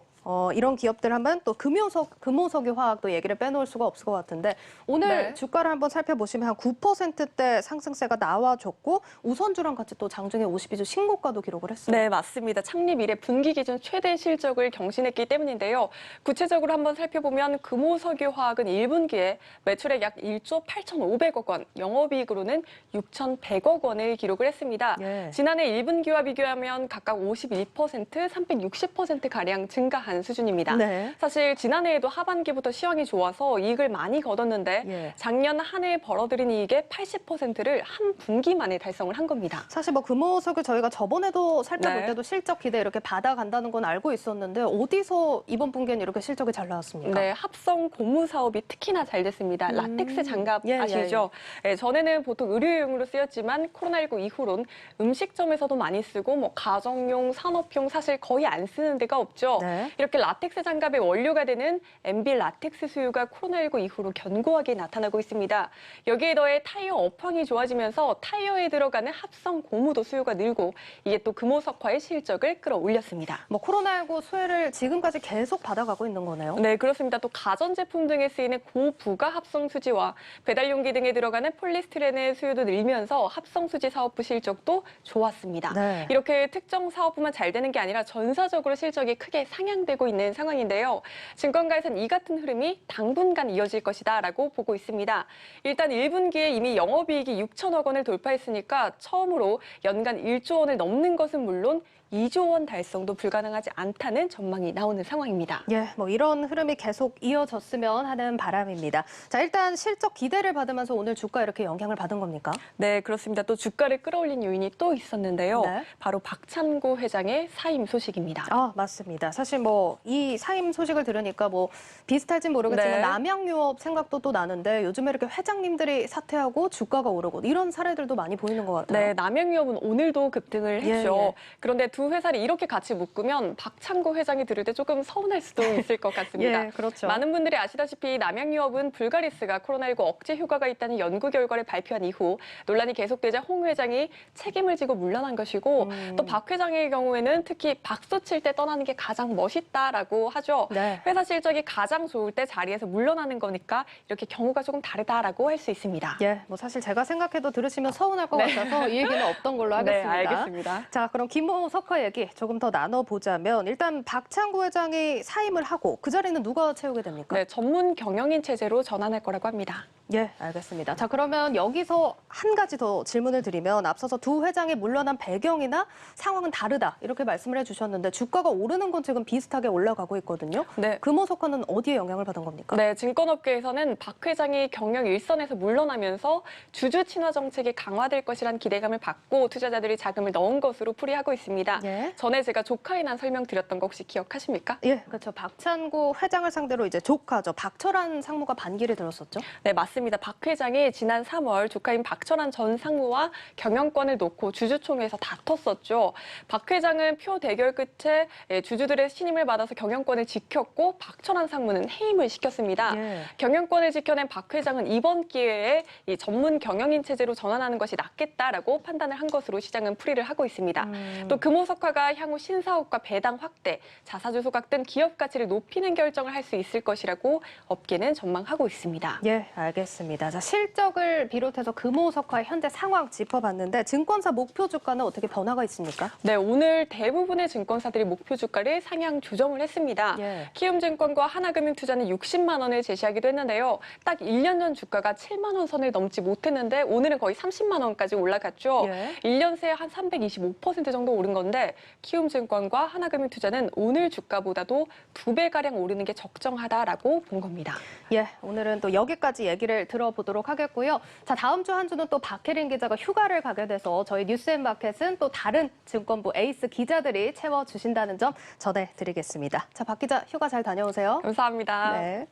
이런 기업들 하면 또 금호석유 화학도 얘기를 빼놓을 수가 없을 것 같은데 오늘 주가를 한번 살펴보시면 한 9%대 상승세가 나와줬고 우선주랑 같이 또 장중에 52주 신고가도 기록을 했어요. 네, 맞습니다. 창립 이래 분기 기준 최대 실적을 경신했기 때문인데요. 구체적으로 한번 살펴보면 금호석유화학은 1분기에 매출액 약 1조 8,500억 원, 영업이익으로는 6,100억 원을 기록을 했습니다. 지난해 1분기와 비교하면 각각 51%, 360%가량 증가한 듯한 수준입니다. 네. 사실 지난해에도 하반기부터 시황이 좋아서 이익을 많이 거뒀는데 예. 작년 한 해 벌어들인 이익의 80%를 한 분기 만에 달성을 한 겁니다. 사실 뭐 금호석을 저희가 저번에도 살펴볼 네. 때도 실적 기대 이렇게 받아간다는 건 알고 있었는데 어디서 이번 분기에는 이렇게 실적이 잘 나왔습니까? 네, 합성 고무 사업이 특히나 잘 됐습니다. 라텍스 장갑 예, 아시죠? 예, 전에는 보통 의료용으로 쓰였지만 코로나19 이후론 음식점에서도 많이 쓰고 뭐 가정용, 산업용 사실 거의 안 쓰는 데가 없죠. 네. 이렇게 라텍스 장갑의 원료가 되는 MB 라텍스 수요가 코로나19 이후로 견고하게 나타나고 있습니다. 여기에 더해 타이어 업황이 좋아지면서 타이어에 들어가는 합성 고무도 수요가 늘고 이게 또 금호석화의 실적을 끌어올렸습니다. 뭐 코로나19 수혜를 지금까지 계속 받아가고 있는 거네요. 네, 그렇습니다. 또 가전제품 등에 쓰이는 고부가 합성수지와 배달용기 등에 들어가는 폴리스티렌의 수요도 늘면서 합성수지 사업부 실적도 좋았습니다. 네. 이렇게 특정 사업부만 잘 되는 게 아니라 전사적으로 실적이 크게 상향되고 있는 상황인데요. 증권가에서는 이 같은 흐름이 당분간 이어질 것이다라고 보고 있습니다. 일단 1분기에 이미 영업이익이 6천억 원을 돌파했으니까 처음으로 연간 1조 원을 넘는 것은 물론 2조 원 달성도 불가능하지 않다는 전망이 나오는 상황입니다. 예, 뭐 이런 흐름이 계속 이어졌으면 하는 바람입니다. 자, 일단 실적 기대를 받으면서 오늘 주가 이렇게 영향을 받은 겁니까? 네, 그렇습니다. 또 주가를 끌어올린 요인이 또 있었는데요. 네. 바로 박찬구 회장의 사임 소식입니다. 아, 맞습니다. 사실 뭐 이 사임 소식을 들으니까 뭐 비슷할진 모르겠지만 네. 남양유업 생각도 또 나는데 요즘에 이렇게 회장님들이 사퇴하고 주가가 오르고 이런 사례들도 많이 보이는 것 같아요. 네, 남양유업은 오늘도 급등을 예, 했죠. 예. 그런데 두 회사를 이렇게 같이 묶으면 박찬구 회장이 들을 때 조금 서운할 수도 있을 것 같습니다. 예, 그렇죠. 많은 분들이 아시다시피 남양유업은 불가리스가 코로나19 억제 효과가 있다는 연구 결과를 발표한 이후 논란이 계속되자 홍 회장이 책임을 지고 물러난 것이고 또 박 회장의 경우에는 특히 박수 칠 때 떠나는 게 가장 멋있다라고 하죠. 네. 회사 실적이 가장 좋을 때 자리에서 물러나는 거니까 이렇게 경우가 조금 다르다라고 할 수 있습니다. 예, 뭐 사실 제가 생각해도 들으시면 서운할 것 네. 같아서 이 얘기는 없던 걸로 하겠습니다. 네, 알겠습니다. 자, 그럼 김호석화 얘기 조금 더 나눠보자면 일단 박찬구 회장이 사임을 하고 그 자리는 누가 채우게 됩니까? 네, 전문 경영인 체제로 전환할 거라고 합니다. 예, 알겠습니다. 자, 그러면 여기서 한 가지 더 질문을 드리면 앞서서 두 회장이 물러난 배경이나 상황은 다르다 이렇게 말씀을 해주셨는데 주가가 오르는 건 지금 비슷하게 올라가고 있거든요. 네. 금호석화는 어디에 영향을 받은 겁니까? 네, 증권업계에서는 박 회장이 경영 일선에서 물러나면서 주주 친화 정책이 강화될 것이란 기대감을 받고 투자자들이 자금을 넣은 것으로 풀이하고 있습니다. 예. 전에 제가 조카인한 설명드렸던 거 혹시 기억하십니까? 예, 그렇죠. 박찬구 회장을 상대로 이제 조카죠. 박철한 상무가 반기를 들었었죠. 네, 맞습니다. 박 회장이 지난 3월 조카인 박철한 전 상무와 경영권을 놓고 주주총회에서 다퉜었죠. 박 회장은 표 대결 끝에 주주들의 신임을 받아서 경영권을 지켰고 박철한 상무는 해임을 시켰습니다. 예. 경영권을 지켜낸 박 회장은 이번 기회에 이 전문 경영인 체제로 전환하는 것이 낫겠다라고 판단을 한 것으로 시장은 풀이를 하고 있습니다. 또 금호석화가 향후 신사업과 배당 확대, 자사주 소각 등 기업 가치를 높이는 결정을 할 수 있을 것이라고 업계는 전망하고 있습니다. 예, 알겠습니다. 자, 실적을 비롯해서 금호석화의 현재 상황 짚어봤는데 증권사 목표 주가는 어떻게 변화가 있습니까? 네, 오늘 대부분의 증권사들이 목표 주가를 상향 조정을 했습니다. 예. 키움증권과 하나금융투자는 60만 원을 제시하기도 했는데요. 딱 1년 전 주가가 7만 원 선을 넘지 못했는데 오늘은 거의 30만 원까지 올라갔죠. 예. 1년 새에 한 325% 정도 오른 건데 키움증권과 하나금융투자는 오늘 주가보다도 2배가량 오르는 게 적정하다라고 본 겁니다. 예, 오늘은 또 여기까지 얘기를 들어보도록 하겠고요. 자, 다음 주 한 주는 또 박혜린 기자가 휴가를 가게 돼서 저희 뉴스앤마켓은 또 다른 증권부 에이스 기자들이 채워주신다는 점 전해드리겠습니다. 자, 박 기자 휴가 잘 다녀오세요. 감사합니다. 네.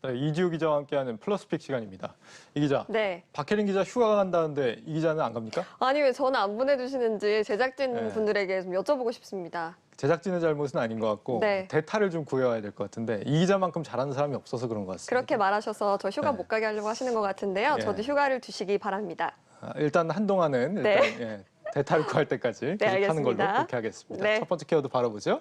네, 이지우 기자와 함께하는 플러스픽 시간입니다. 이 기자, 네. 박혜린 기자 휴가 간다는데 이 기자는 안 갑니까? 아니 왜 저는 안 보내주시는지 제작진 네. 분들에게 좀 여쭤보고 싶습니다. 제작진의 잘못은 아닌 것 같고 네. 대타를 좀 구해와야 될 것 같은데 이 기자만큼 잘하는 사람이 없어서 그런 것 같습니다. 그렇게 말하셔서 저 휴가 네. 못 가게 하려고 하시는 것 같은데요. 예. 저도 휴가를 두시기 바랍니다. 일단 한동안은 네. 일단, 대타를 구할 때까지 네, 계속 하는 걸로 알겠습니다. 그렇게 하겠습니다. 네. 첫 번째 키워드 바로 보죠.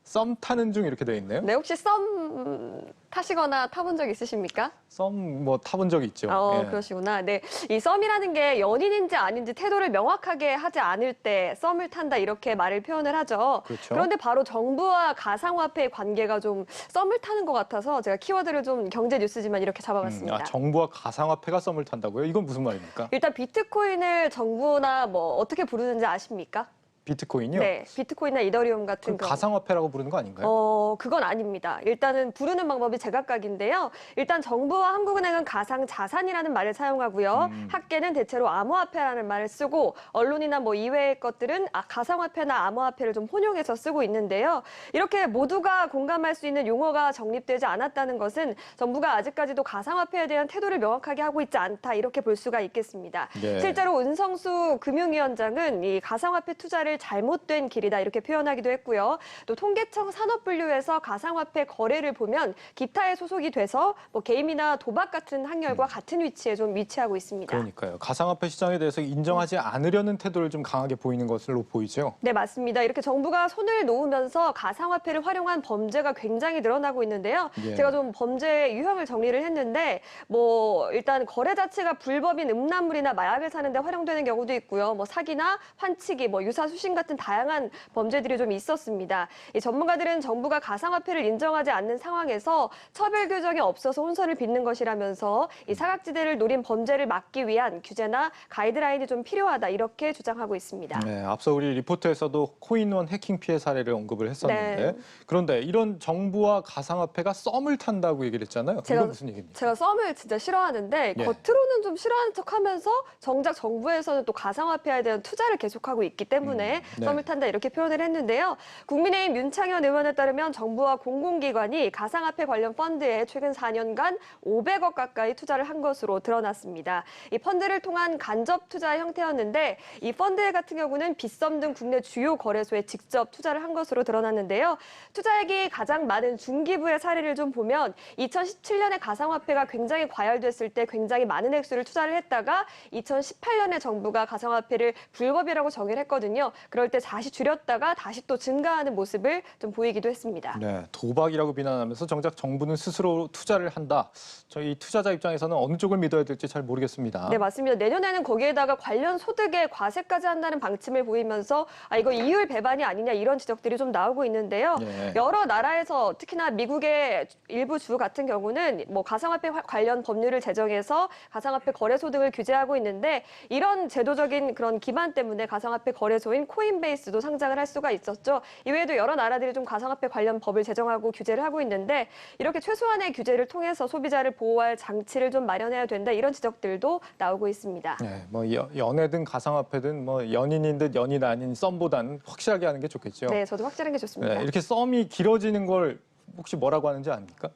썸 타는 중 이렇게 되어 있네요. 네, 혹시 썸 타시거나 타본 적 있으십니까? 썸 뭐 타본 적 있죠. 예. 그러시구나. 네, 이 썸이라는 게 연인인지 아닌지 태도를 명확하게 하지 않을 때 썸을 탄다 이렇게 말을 표현을 하죠. 그렇죠. 그런데 바로 정부와 가상화폐의 관계가 좀 썸을 타는 것 같아서 제가 키워드를 좀 경제 뉴스지만 이렇게 잡아봤습니다. 정부와 가상화폐가 썸을 탄다고요? 이건 무슨 말입니까? 일단 비트코인을 정부나 뭐 어떻게 부르는지 아십니까? 비트코인이요? 네, 비트코인이나 이더리움 같은 그럼 가상화폐라고 부르는 거 아닌가요? 그건 아닙니다. 일단은 부르는 방법이 제각각인데요. 일단 정부와 한국은행은 가상 자산이라는 말을 사용하고요. 학계는 대체로 암호화폐라는 말을 쓰고 언론이나 뭐 이외의 것들은 가상화폐나 암호화폐를 좀 혼용해서 쓰고 있는데요. 이렇게 모두가 공감할 수 있는 용어가 정립되지 않았다는 것은 정부가 아직까지도 가상화폐에 대한 태도를 명확하게 하고 있지 않다 이렇게 볼 수가 있겠습니다. 예. 실제로 은성수 금융위원장은 이 가상화폐 투자를 잘못된 길이다 이렇게 표현하기도 했고요. 또 통계청 산업분류에서 가상화폐 거래를 보면 기타에 소속이 돼서 뭐 게임이나 도박 같은 항열과 같은 위치에 좀 위치하고 있습니다. 그러니까요. 가상화폐 시장에 대해서 인정하지 않으려는 태도를 좀 강하게 보이는 것으로 보이죠. 네, 맞습니다. 이렇게 정부가 손을 놓으면서 가상화폐를 활용한 범죄가 굉장히 늘어나고 있는데요. 예. 제가 좀 범죄 유형을 정리를 했는데 뭐 일단 거래 자체가 불법인 음란물이나 마약을 사는 데 활용되는 경우도 있고요. 뭐 사기나 환치기, 뭐 유사수신 같은 다양한 범죄들이 좀 있었습니다. 이 전문가들은 정부가 가상화폐를 인정하지 않는 상황에서 처벌 규정이 없어서 혼선을 빚는 것이라면서 이 사각지대를 노린 범죄를 막기 위한 규제나 가이드라인이 좀 필요하다 이렇게 주장하고 있습니다. 네, 앞서 우리 리포트에서도 코인원 해킹 피해 사례를 언급을 했었는데 네. 그런데 이런 정부와 가상화폐가 썸을 탄다고 얘기를 했잖아요. 이건 무슨 얘기입니까? 제가 썸을 진짜 싫어하는데 예. 겉으로는 좀 싫어하는 척하면서 정작 정부에서는 또 가상화폐에 대한 투자를 계속하고 있기 때문에 네. 썸을 탄다 이렇게 표현을 했는데요. 국민의힘 윤창현 의원에 따르면 정부와 공공기관이 가상화폐 관련 펀드에 최근 4년간 500억 가까이 투자를 한 것으로 드러났습니다. 이 펀드를 통한 간접 투자 형태였는데 이 펀드 같은 경우는 빗썸 등 국내 주요 거래소에 직접 투자를 한 것으로 드러났는데요. 투자액이 가장 많은 중기부의 사례를 좀 보면 2017년에 가상화폐가 굉장히 과열됐을 때 굉장히 많은 액수를 투자를 했다가 2018년에 정부가 가상화폐를 불법이라고 정의를 했거든요. 그럴 때 다시 줄였다가 다시 또 증가하는 모습을 좀 보이기도 했습니다. 네, 도박이라고 비난하면서 정작 정부는 스스로 투자를 한다. 저희 투자자 입장에서는 어느 쪽을 믿어야 될지 잘 모르겠습니다. 네, 맞습니다. 내년에는 거기에다가 관련 소득에 과세까지 한다는 방침을 보이면서 이거 이율 배반이 아니냐 이런 지적들이 좀 나오고 있는데요. 네. 여러 나라에서 특히나 미국의 일부 주 같은 경우는 뭐 가상화폐 관련 법률을 제정해서 가상화폐 거래소 등을 규제하고 있는데 이런 제도적인 그런 기반 때문에 가상화폐 거래소인 코인베이스도 상장을 할 수가 있었죠. 이외에도 여러 나라들이 좀 가상화폐 관련 법을 제정하고 규제를 하고 있는데 이렇게 최소한의 규제를 통해서 소비자를 보호할 장치를 좀 마련해야 된다 이런 지적들도 나오고 있습니다. 네, 뭐 연애든 가상화폐든 뭐 연인인 듯 연인 아닌 썸보다는 확실하게 하는 게 좋겠죠. 네, 저도 확실한 게 좋습니다. 네, 이렇게 썸이 길어지는 걸 혹시 뭐라고 하는지 아닙니까?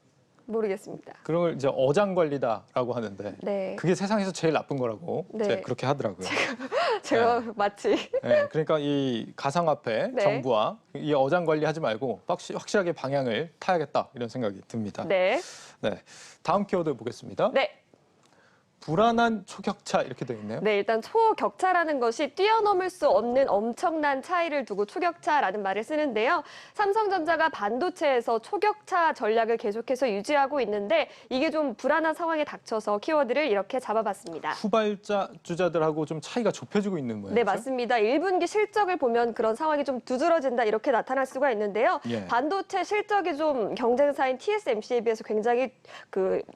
모르겠습니다. 그런 걸 이제 어장관리다라고 하는데 네. 그게 세상에서 제일 나쁜 거라고 네. 이제 그렇게 하더라고요. 제가 마치 네, 그러니까 이 가상화폐 네. 정부와 이 어장관리하지 말고 확실하게 방향을 타야겠다 이런 생각이 듭니다. 네. 네, 다음 키워드 보겠습니다. 네. 불안한 초격차 이렇게 돼 있네요. 네, 일단 초격차라는 것이 뛰어넘을 수 없는 엄청난 차이를 두고 초격차라는 말을 쓰는데요. 삼성전자가 반도체에서 초격차 전략을 계속해서 유지하고 있는데 이게 좀 불안한 상황에 닥쳐서 키워드를 이렇게 잡아봤습니다. 후발자 주자들하고 좀 차이가 좁혀지고 있는 모양이죠. 네, 맞습니다. 1분기 실적을 보면 그런 상황이 좀 두드러진다 이렇게 나타날 수가 있는데요. 예. 반도체 실적이 좀 경쟁사인 TSMC에 비해서 굉장히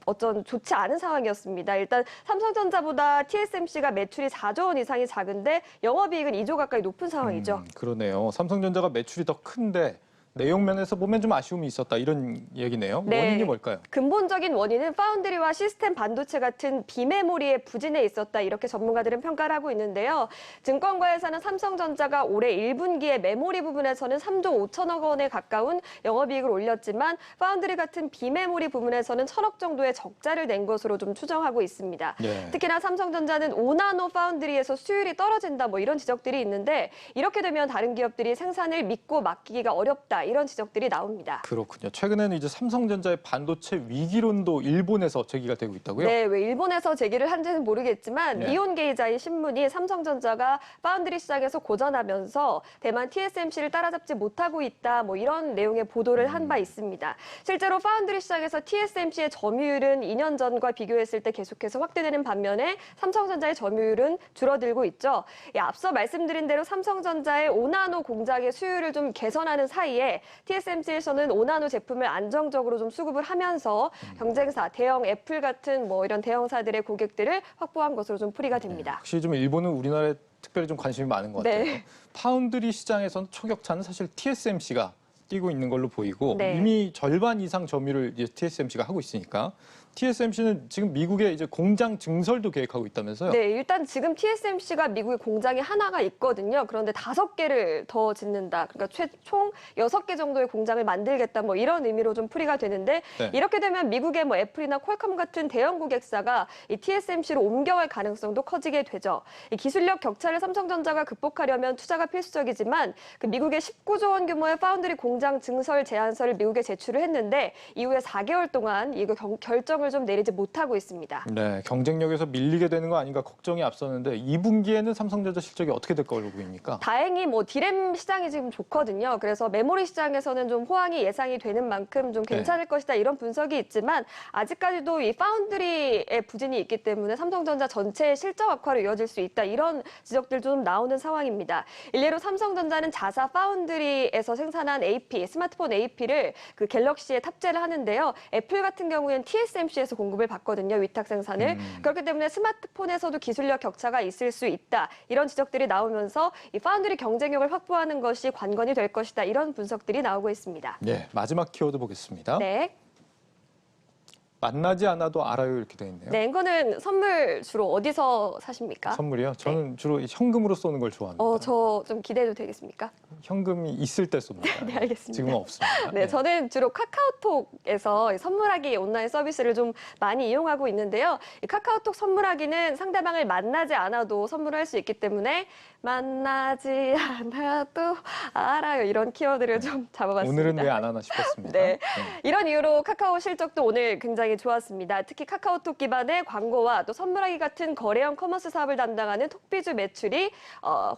어떤 좋지 않은 상황이었습니다. 일단 삼성전자보다 TSMC가 매출이 4조 원 이상이 작은데 영업이익은 2조 가까이 높은 상황이죠. 그러네요. 삼성전자가 매출이 더 큰데 내용 면에서 보면 좀 아쉬움이 있었다 이런 얘기네요. 네. 원인이 뭘까요? 근본적인 원인은 파운드리와 시스템 반도체 같은 비메모리의 부진에 있었다 이렇게 전문가들은 평가를 하고 있는데요. 증권가에서는 삼성전자가 올해 1분기에 메모리 부분에서는 3조 5천억 원에 가까운 영업이익을 올렸지만 파운드리 같은 비메모리 부분에서는 1,000억 정도의 적자를 낸 것으로 좀 추정하고 있습니다. 네. 특히나 삼성전자는 5나노 파운드리에서 수율이 떨어진다 뭐 이런 지적들이 있는데 이렇게 되면 다른 기업들이 생산을 믿고 맡기기가 어렵다 이런 지적들이 나옵니다. 그렇군요. 최근에는 이제 삼성전자의 반도체 위기론도 일본에서 제기가 되고 있다고요? 네, 왜 일본에서 제기를 한지는 모르겠지만 네. 니혼게이자의 신문이 삼성전자가 파운드리 시장에서 고전하면서 대만 TSMC를 따라잡지 못하고 있다 뭐 이런 내용의 보도를 한 바 있습니다. 실제로 파운드리 시장에서 TSMC의 점유율은 2년 전과 비교했을 때 계속해서 확대되는 반면에 삼성전자의 점유율은 줄어들고 있죠. 앞서 말씀드린 대로 삼성전자의 5나노 공장의 수율을 좀 개선하는 사이에 TSMC에서는 5나노 제품을 안정적으로 좀 수급을 하면서 경쟁사, 대형 애플 같은 뭐 이런 대형사들의 고객들을 확보한 것으로 좀 풀이가 됩니다. 확실히 좀 일본은 우리나라에 특별히 좀 관심이 많은 것 같아요. 네. 파운드리 시장에서는 초격차는 사실 TSMC가 뛰고 있는 걸로 보이고 네. 이미 절반 이상 점유를 이제 TSMC가 하고 있으니까 TSMC는 지금 미국에 이제 공장 증설도 계획하고 있다면서요? 네, 일단 지금 TSMC가 미국에 공장이 하나가 있거든요. 그런데 5개를 더 짓는다. 그러니까 총 6개 정도의 공장을 만들겠다. 뭐 이런 의미로 좀 풀이가 되는데 네. 이렇게 되면 미국의 뭐 애플이나 퀄컴 같은 대형 고객사가 이 TSMC로 옮겨갈 가능성도 커지게 되죠. 이 기술력 격차를 삼성전자가 극복하려면 투자가 필수적이지만 그 미국의 19조 원 규모의 파운드리 공장 증설 제안서를 미국에 제출을 했는데 이후에 4개월 동안 이거 결정을 좀 내리지 못하고 있습니다. 네, 경쟁력에서 밀리게 되는 거 아닌가 걱정이 앞서는데 2분기에는 삼성전자 실적이 어떻게 될 걸로 보입니까? 다행히 뭐 디램 시장이 지금 좋거든요. 그래서 메모리 시장에서는 좀 호황이 예상이 되는 만큼 좀 괜찮을 것이다 이런 분석이 있지만 아직까지도 이 파운드리의 부진이 있기 때문에 삼성전자 전체의 실적 악화로 이어질 수 있다 이런 지적들도 좀 나오는 상황입니다. 일례로 삼성전자는 자사 파운드리에서 생산한 AP, 스마트폰 AP를 그 갤럭시에 탑재를 하는데요. 애플 같은 경우에는 TSMC에서 공급을 받거든요. 위탁 생산을. 그렇기 때문에 스마트폰에서도 기술력 격차가 있을 수 있다. 이런 지적들이 나오면서 이 파운드리 경쟁력을 확보하는 것이 관건이 될 것이다. 이런 분석들이 나오고 있습니다. 네, 마지막 키워드 보겠습니다. 네. 만나지 않아도 알아요 이렇게 돼 있네요. 네, 앵커는 선물 주로 어디서 사십니까? 선물이요? 저는 주로 현금으로 쏘는 걸 좋아합니다. 저 좀 기대해도 되겠습니까? 현금이 있을 때 쏩니다. 네, 알겠습니다. 지금은 없습니다. 네, 저는 주로 카카오톡에서 선물하기 온라인 서비스를 좀 많이 이용하고 있는데요. 이 카카오톡 선물하기는 상대방을 만나지 않아도 선물할 수 있기 때문에 만나지 않아도 알아요. 이런 키워드를 좀 잡아봤습니다. 오늘은 왜 안 하나 싶었습니다. 네. 이런 이유로 카카오 실적도 오늘 굉장히 좋았습니다. 특히 카카오톡 기반의 광고와 또 선물하기 같은 거래형 커머스 사업을 담당하는 톡비주 매출이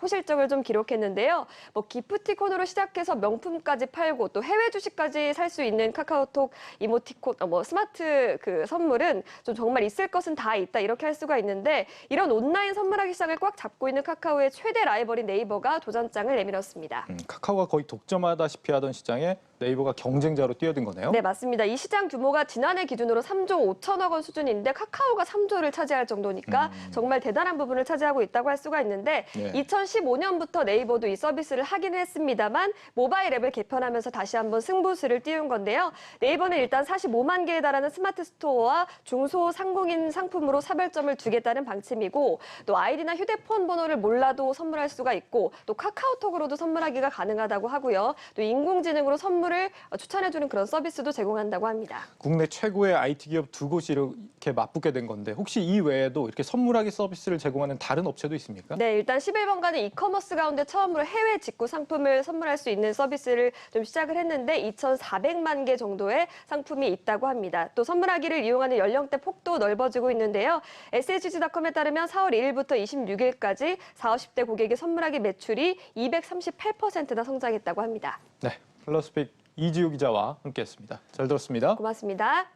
호실적을 좀 기록했는데요. 뭐 기프티콘으로 시작해서 명품까지 팔고 또 해외 주식까지 살 수 있는 카카오톡 이모티콘, 스마트 그 선물은 좀 정말 있을 것은 다 있다 이렇게 할 수가 있는데 이런 온라인 선물하기 시장을 꽉 잡고 있는 카카오의 최대 라이벌인 네이버가 도전장을 내밀었습니다. 카카오가 거의 독점하다시피 하던 시장에 네이버가 경쟁자로 뛰어든 거네요. 네, 맞습니다. 이 시장 규모가 지난해 기준으로 3조 5천억 원 수준인데 카카오가 3조를 차지할 정도니까 정말 대단한 부분을 차지하고 있다고 할 수가 있는데 네. 2015년부터 네이버도 이 서비스를 하긴 했습니다만 모바일 앱을 개편하면서 다시 한번 승부수를 띄운 건데요. 네이버는 일단 45만 개에 달하는 스마트 스토어와 중소상공인 상품으로 사별점을 두겠다는 방침이고 또 아이디나 휴대폰 번호를 몰라도 선물할 수가 있고 또 카카오톡으로도 선물하기가 가능하다고 하고요. 또 인공지능으로 선물을 추천해주는 그런 서비스도 제공한다고 합니다. 국내 최고의 IT 기업 두 곳이 이렇게 맞붙게 된 건데 혹시 이 외에도 이렇게 선물하기 서비스를 제공하는 다른 업체도 있습니까? 네, 일단 11번가는 이커머스 가운데 처음으로 해외 직구 상품을 선물할 수 있는 서비스를 좀 시작을 했는데 2,400만 개 정도의 상품이 있다고 합니다. 또 선물하기를 이용하는 연령대 폭도 넓어지고 있는데요. SHG.com에 따르면 4월 1일부터 26일까지 40, 50대 고객의 선물하기 매출이 238%나 성장했다고 합니다. 네, 플러스픽 이지우 기자와 함께했습니다. 잘 들었습니다. 고맙습니다.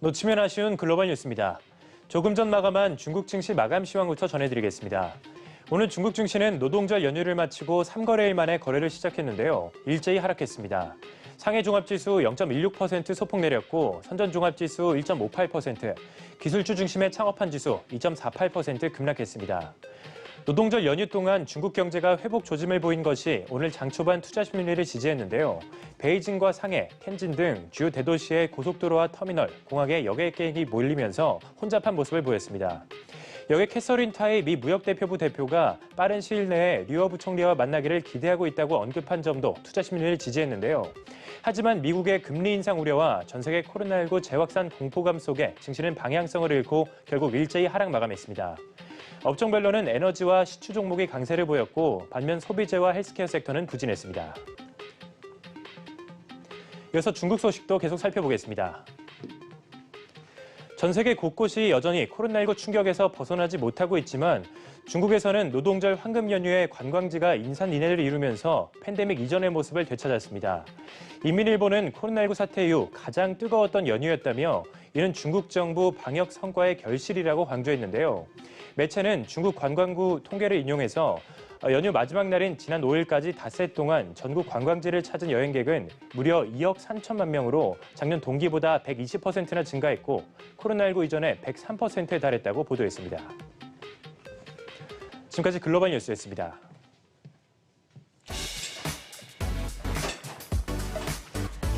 놓치면 아쉬운 글로벌 뉴스입니다. 조금 전 마감한 중국 증시 마감 시황부터 전해드리겠습니다. 오늘 중국 증시는 노동절 연휴를 마치고 3거래일 만에 거래를 시작했는데요. 일제히 하락했습니다. 상해 종합지수 0.16% 소폭 내렸고 선전 종합지수 1.58%, 기술주 중심의 창업한 지수 2.48% 급락했습니다. 노동절 연휴 동안 중국 경제가 회복 조짐을 보인 것이 오늘 장 초반 투자 심리를 지지했는데요. 베이징과 상해, 텐진 등 주요 대도시의 고속도로와 터미널, 공항에 여객객이 몰리면서 혼잡한 모습을 보였습니다. 여객 캐서린 타이 미 무역대표부 대표가 빠른 시일 내에 류어 부총리와 만나기를 기대하고 있다고 언급한 점도 투자 심리를 지지했는데요. 하지만 미국의 금리 인상 우려와 전 세계 코로나19 재확산 공포감 속에 증시는 방향성을 잃고 결국 일제히 하락 마감했습니다. 업종별로는 에너지와 시추 종목이 강세를 보였고 반면 소비재와 헬스케어 섹터는 부진했습니다. 이어서 중국 소식도 계속 살펴보겠습니다. 전 세계 곳곳이 여전히 코로나19 충격에서 벗어나지 못하고 있지만 중국에서는 노동절 황금 연휴에 관광지가 인산인해를 이루면서 팬데믹 이전의 모습을 되찾았습니다. 인민일보는 코로나19 사태 이후 가장 뜨거웠던 연휴였다며 이는 중국 정부 방역 성과의 결실이라고 강조했는데요. 매체는 중국 관광부 통계를 인용해서 연휴 마지막 날인 지난 5일까지 닷새 동안 전국 관광지를 찾은 여행객은 무려 2억 3천만 명으로 작년 동기보다 120%나 증가했고 코로나19 이전에 103%에 달했다고 보도했습니다. 지금까지 글로벌 뉴스였습니다.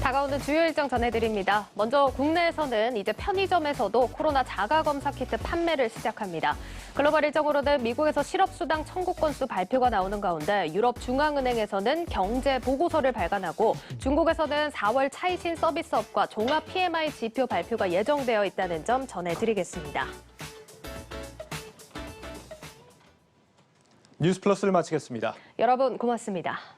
다가오는 주요 일정 전해드립니다. 먼저 국내에서는 이제 편의점에서도 코로나 자가검사 키트 판매를 시작합니다. 글로벌 일정으로는 미국에서 실업수당 청구 건수 발표가 나오는 가운데 유럽 중앙은행에서는 경제 보고서를 발간하고 중국에서는 4월 차이신 서비스업과 종합 PMI 지표 발표가 예정되어 있다는 점 전해드리겠습니다. 뉴스 플러스를 마치겠습니다. 여러분 고맙습니다.